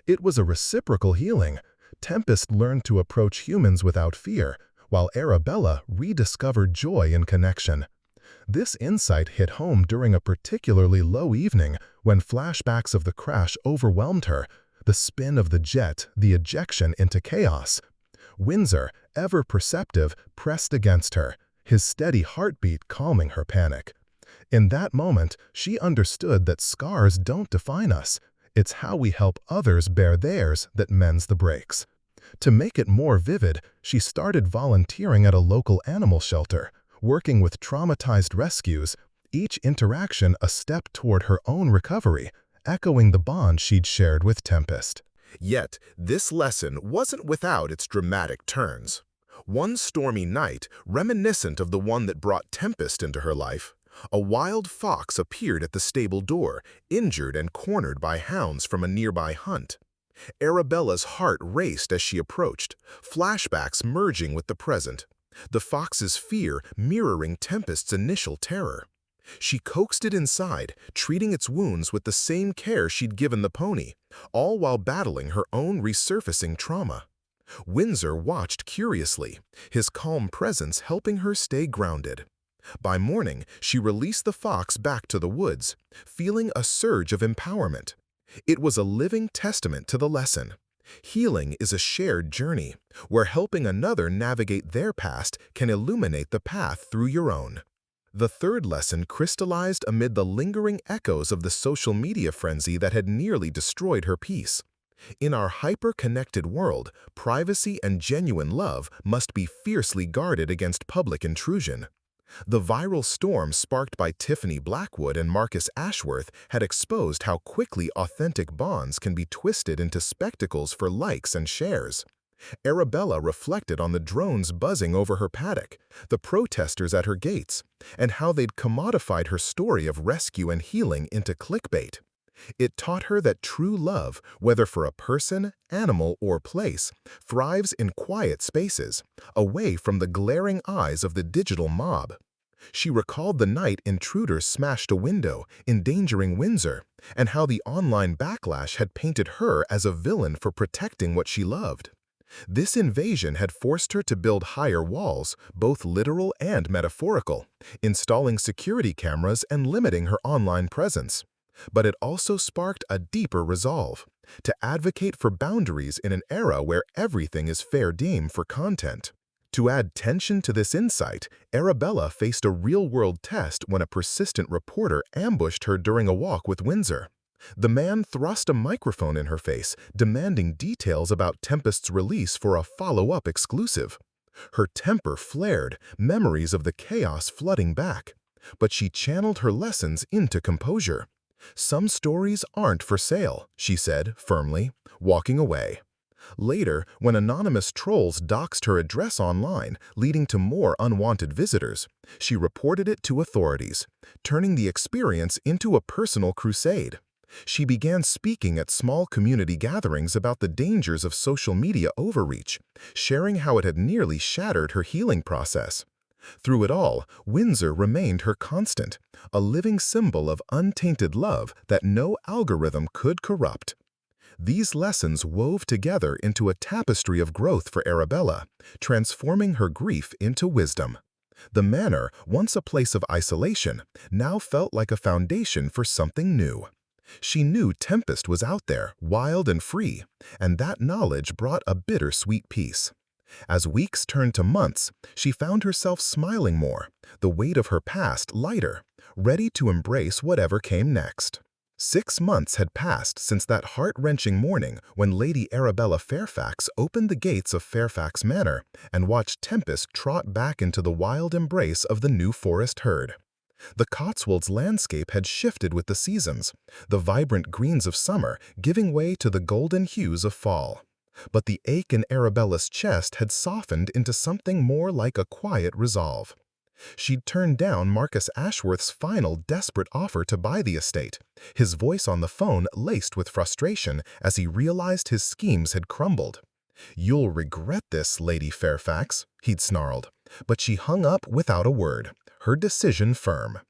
It was a reciprocal healing. Tempest learned to approach humans without fear, while Arabella rediscovered joy in connection. This insight hit home during a particularly low evening when flashbacks of the crash overwhelmed her, the spin of the jet, the ejection into chaos. Windsor, ever perceptive, pressed against her, his steady heartbeat calming her panic. In that moment, she understood that scars don't define us. It's how we help others bear theirs that mends the breaks. To make it more vivid, she started volunteering at a local animal shelter, working with traumatized rescues, each interaction a step toward her own recovery, echoing the bond she'd shared with Tempest. Yet, this lesson wasn't without its dramatic turns. One stormy night, reminiscent of the one that brought Tempest into her life, a wild fox appeared at the stable door, injured and cornered by hounds from a nearby hunt. Arabella's heart raced as she approached, flashbacks merging with the present, the fox's fear mirroring Tempest's initial terror. She coaxed it inside, treating its wounds with the same care she'd given the pony, all while battling her own resurfacing trauma. Windsor watched curiously, his calm presence helping her stay grounded. By morning, she released the fox back to the woods, feeling a surge of empowerment. It was a living testament to the lesson. Healing is a shared journey, where helping another navigate their past can illuminate the path through your own. The third lesson crystallized amid the lingering echoes of the social media frenzy that had nearly destroyed her peace. In our hyper-connected world, privacy and genuine love must be fiercely guarded against public intrusion. The viral storm sparked by Tiffany Blackwood and Marcus Ashworth had exposed how quickly authentic bonds can be twisted into spectacles for likes and shares. Arabella reflected on the drones buzzing over her paddock, the protesters at her gates, and how they'd commodified her story of rescue and healing into clickbait. It taught her that true love, whether for a person, animal, or place, thrives in quiet spaces, away from the glaring eyes of the digital mob. She recalled the night intruders smashed a window, endangering Windsor, and how the online backlash had painted her as a villain for protecting what she loved. This invasion had forced her to build higher walls, both literal and metaphorical, installing security cameras and limiting her online presence. But it also sparked a deeper resolve, to advocate for boundaries in an era where everything is fair game for content. To add tension to this insight, Arabella faced a real-world test when a persistent reporter ambushed her during a walk with Windsor. The man thrust a microphone in her face, demanding details about Tempest's release for a follow-up exclusive. Her temper flared, memories of the chaos flooding back. But she channeled her lessons into composure. "Some stories aren't for sale," she said firmly, walking away. Later, when anonymous trolls doxed her address online, leading to more unwanted visitors, she reported it to authorities, turning the experience into a personal crusade. She began speaking at small community gatherings about the dangers of social media overreach, sharing how it had nearly shattered her healing process. Through it all, Windsor remained her constant, a living symbol of untainted love that no algorithm could corrupt. These lessons wove together into a tapestry of growth for Arabella, transforming her grief into wisdom. The manor, once a place of isolation, now felt like a foundation for something new. She knew Tempest was out there, wild and free, and that knowledge brought a bittersweet peace. As weeks turned to months, she found herself smiling more, the weight of her past lighter, ready to embrace whatever came next. 6 months had passed since that heart-wrenching morning when Lady Arabella Fairfax opened the gates of Fairfax Manor and watched Tempest trot back into the wild embrace of the New Forest herd. The Cotswolds landscape had shifted with the seasons, the vibrant greens of summer giving way to the golden hues of fall. But the ache in Arabella's chest had softened into something more like a quiet resolve. She'd turned down Marcus Ashworth's final desperate offer to buy the estate, his voice on the phone laced with frustration as he realized his schemes had crumbled. "You'll regret this, Lady Fairfax," he'd snarled, but she hung up without a word, her decision firm.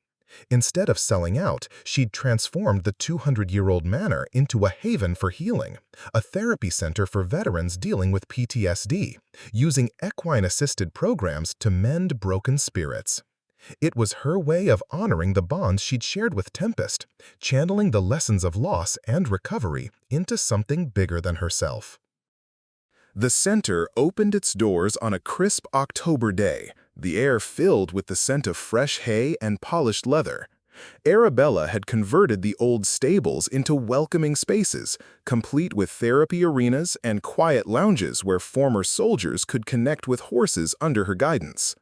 Instead of selling out, she'd transformed the 200-year-old manor into a haven for healing, a therapy center for veterans dealing with PTSD, using equine-assisted programs to mend broken spirits. It was her way of honoring the bonds she'd shared with Tempest, channeling the lessons of loss and recovery into something bigger than herself. The center opened its doors on a crisp October day, the air filled with the scent of fresh hay and polished leather. Arabella had converted the old stables into welcoming spaces, complete with therapy arenas and quiet lounges where former soldiers could connect with horses under her guidance.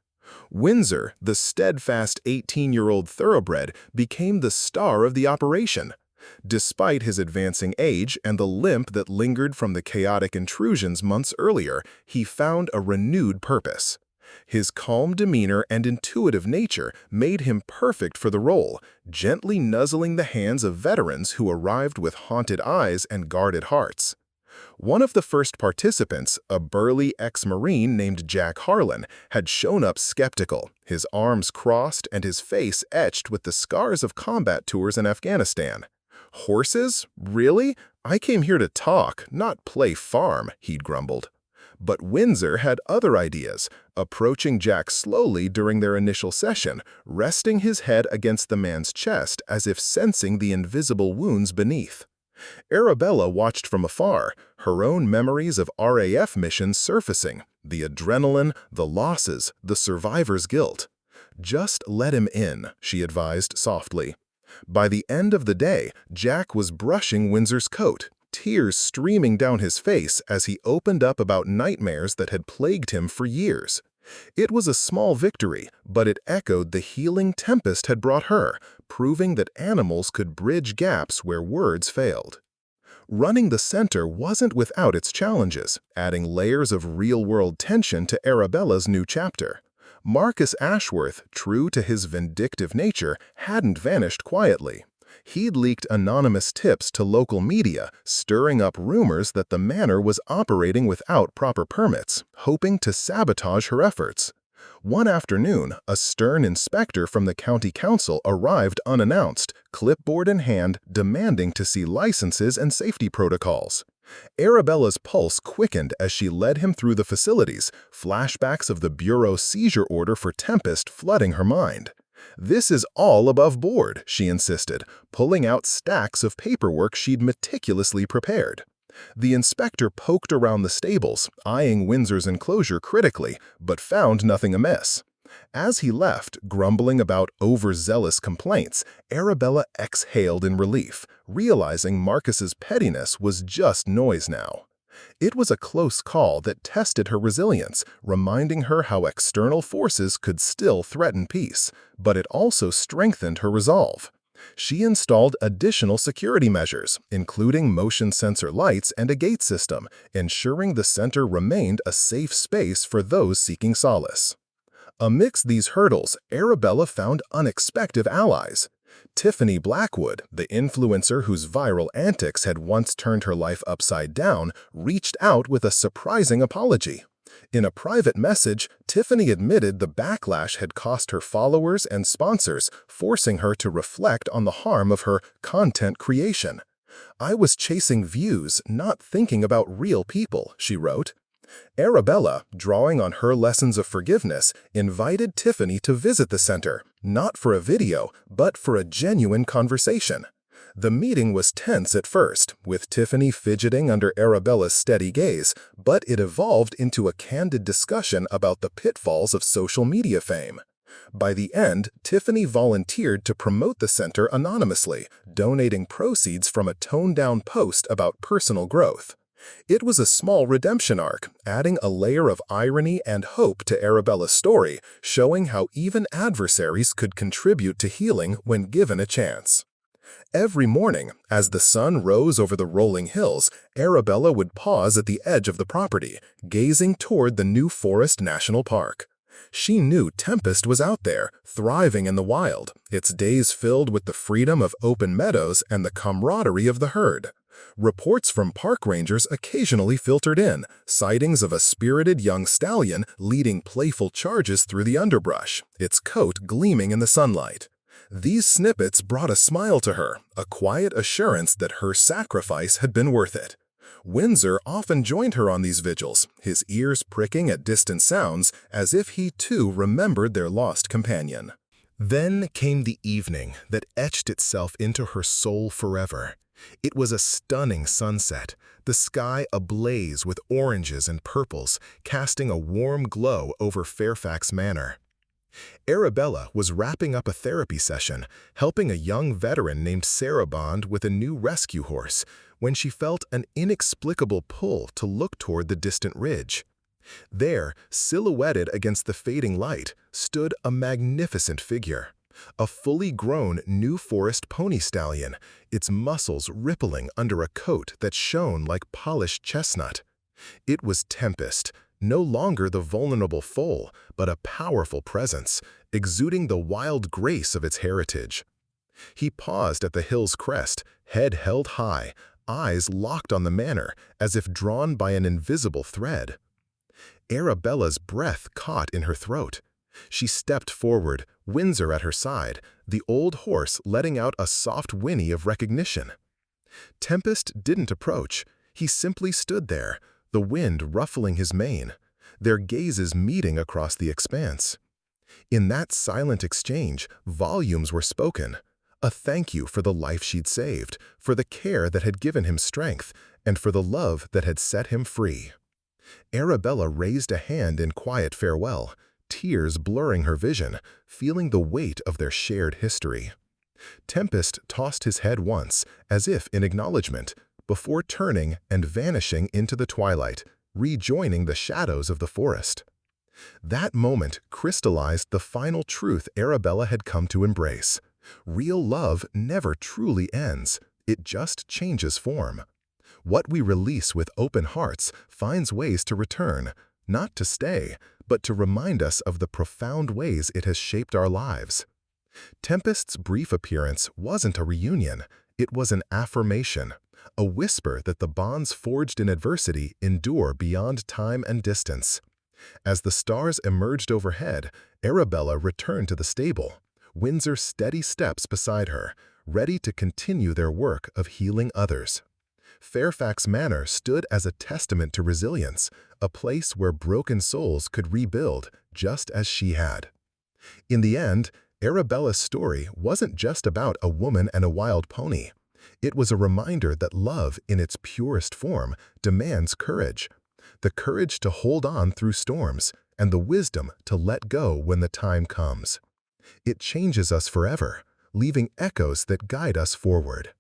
Windsor, the steadfast 18-year-old thoroughbred, became the star of the operation. Despite his advancing age and the limp that lingered from the chaotic intrusions months earlier, he found a renewed purpose. His calm demeanor and intuitive nature made him perfect for the role, gently nuzzling the hands of veterans who arrived with haunted eyes and guarded hearts. One of the first participants, a burly ex-Marine named Jack Harlan, had shown up skeptical, his arms crossed and his face etched with the scars of combat tours in Afghanistan. "Horses? Really? I came here to talk, not play farm," he'd grumbled. But Windsor had other ideas, approaching Jack slowly during their initial session, resting his head against the man's chest as if sensing the invisible wounds beneath. Arabella watched from afar, her own memories of RAF missions surfacing, the adrenaline, the losses, the survivor's guilt. "Just let him in," she advised softly. By the end of the day, Jack was brushing Windsor's coat, tears streaming down his face as he opened up about nightmares that had plagued him for years. It was a small victory, but it echoed the healing Tempest had brought her, proving that animals could bridge gaps where words failed. Running the center wasn't without its challenges, adding layers of real-world tension to Arabella's new chapter. Marcus Ashworth, true to his vindictive nature, hadn't vanished quietly. He'd leaked anonymous tips to local media, stirring up rumors that the manor was operating without proper permits, hoping to sabotage her efforts. One afternoon, a stern inspector from the county council arrived unannounced, clipboard in hand, demanding to see licenses and safety protocols. Arabella's pulse quickened as she led him through the facilities, flashbacks of the Bureau's seizure order for Tempest flooding her mind. "This is all above board," she insisted, pulling out stacks of paperwork she'd meticulously prepared. The inspector poked around the stables, eyeing Windsor's enclosure critically, but found nothing amiss. As he left, grumbling about overzealous complaints, Arabella exhaled in relief, realizing Marcus's pettiness was just noise now. It was a close call that tested her resilience, reminding her how external forces could still threaten peace, but it also strengthened her resolve. She installed additional security measures, including motion sensor lights and a gate system, ensuring the center remained a safe space for those seeking solace. Amidst these hurdles, Arabella found unexpected allies. Tiffany Blackwood, the influencer whose viral antics had once turned her life upside down, reached out with a surprising apology. In a private message, Tiffany admitted the backlash had cost her followers and sponsors, forcing her to reflect on the harm of her content creation. "I was chasing views, not thinking about real people," she wrote. Arabella, drawing on her lessons of forgiveness, invited Tiffany to visit the center, not for a video, but for a genuine conversation. The meeting was tense at first, with Tiffany fidgeting under Arabella's steady gaze, but it evolved into a candid discussion about the pitfalls of social media fame. By the end, Tiffany volunteered to promote the center anonymously, donating proceeds from a toned-down post about personal growth. It was a small redemption arc, adding a layer of irony and hope to Arabella's story, showing how even adversaries could contribute to healing when given a chance. Every morning, as the sun rose over the rolling hills, Arabella would pause at the edge of the property, gazing toward the New Forest National Park. She knew Tempest was out there, thriving in the wild, its days filled with the freedom of open meadows and the camaraderie of the herd. Reports from park rangers occasionally filtered in, sightings of a spirited young stallion leading playful charges through the underbrush, its coat gleaming in the sunlight. These snippets brought a smile to her, a quiet assurance that her sacrifice had been worth it. Windsor often joined her on these vigils, his ears pricking at distant sounds as if he too remembered their lost companion. Then came the evening that etched itself into her soul forever. It was a stunning sunset, the sky ablaze with oranges and purples, casting a warm glow over Fairfax Manor. Arabella was wrapping up a therapy session, helping a young veteran named Sarah bond with a new rescue horse, when she felt an inexplicable pull to look toward the distant ridge. There, silhouetted against the fading light, stood a magnificent figure. A fully grown New Forest pony stallion, its muscles rippling under a coat that shone like polished chestnut. It was Tempest, no longer the vulnerable foal, but a powerful presence, exuding the wild grace of its heritage. He paused at the hill's crest, head held high, eyes locked on the manor, as if drawn by an invisible thread. Arabella's breath caught in her throat. She stepped forward, Windsor at her side, the old horse letting out a soft whinny of recognition. Tempest didn't approach. He simply stood there, the wind ruffling his mane, their gazes meeting across the expanse. In that silent exchange, volumes were spoken. A thank you for the life she'd saved, for the care that had given him strength, and for the love that had set him free. Arabella raised a hand in quiet farewell, tears blurring her vision, feeling the weight of their shared history. Tempest tossed his head once, as if in acknowledgement, before turning and vanishing into the twilight, rejoining the shadows of the forest. That moment crystallized the final truth Arabella had come to embrace. Real love never truly ends, it just changes form. What we release with open hearts finds ways to return, not to stay, but to remind us of the profound ways it has shaped our lives. Tempest's brief appearance wasn't a reunion, it was an affirmation, a whisper that the bonds forged in adversity endure beyond time and distance. As the stars emerged overhead, Arabella returned to the stable, Windsor's steady steps beside her, ready to continue their work of healing others. Fairfax Manor stood as a testament to resilience, a place where broken souls could rebuild just as she had. In the end, Arabella's story wasn't just about a woman and a wild pony. It was a reminder that love, in its purest form, demands courage. The courage to hold on through storms, and the wisdom to let go when the time comes. It changes us forever, leaving echoes that guide us forward.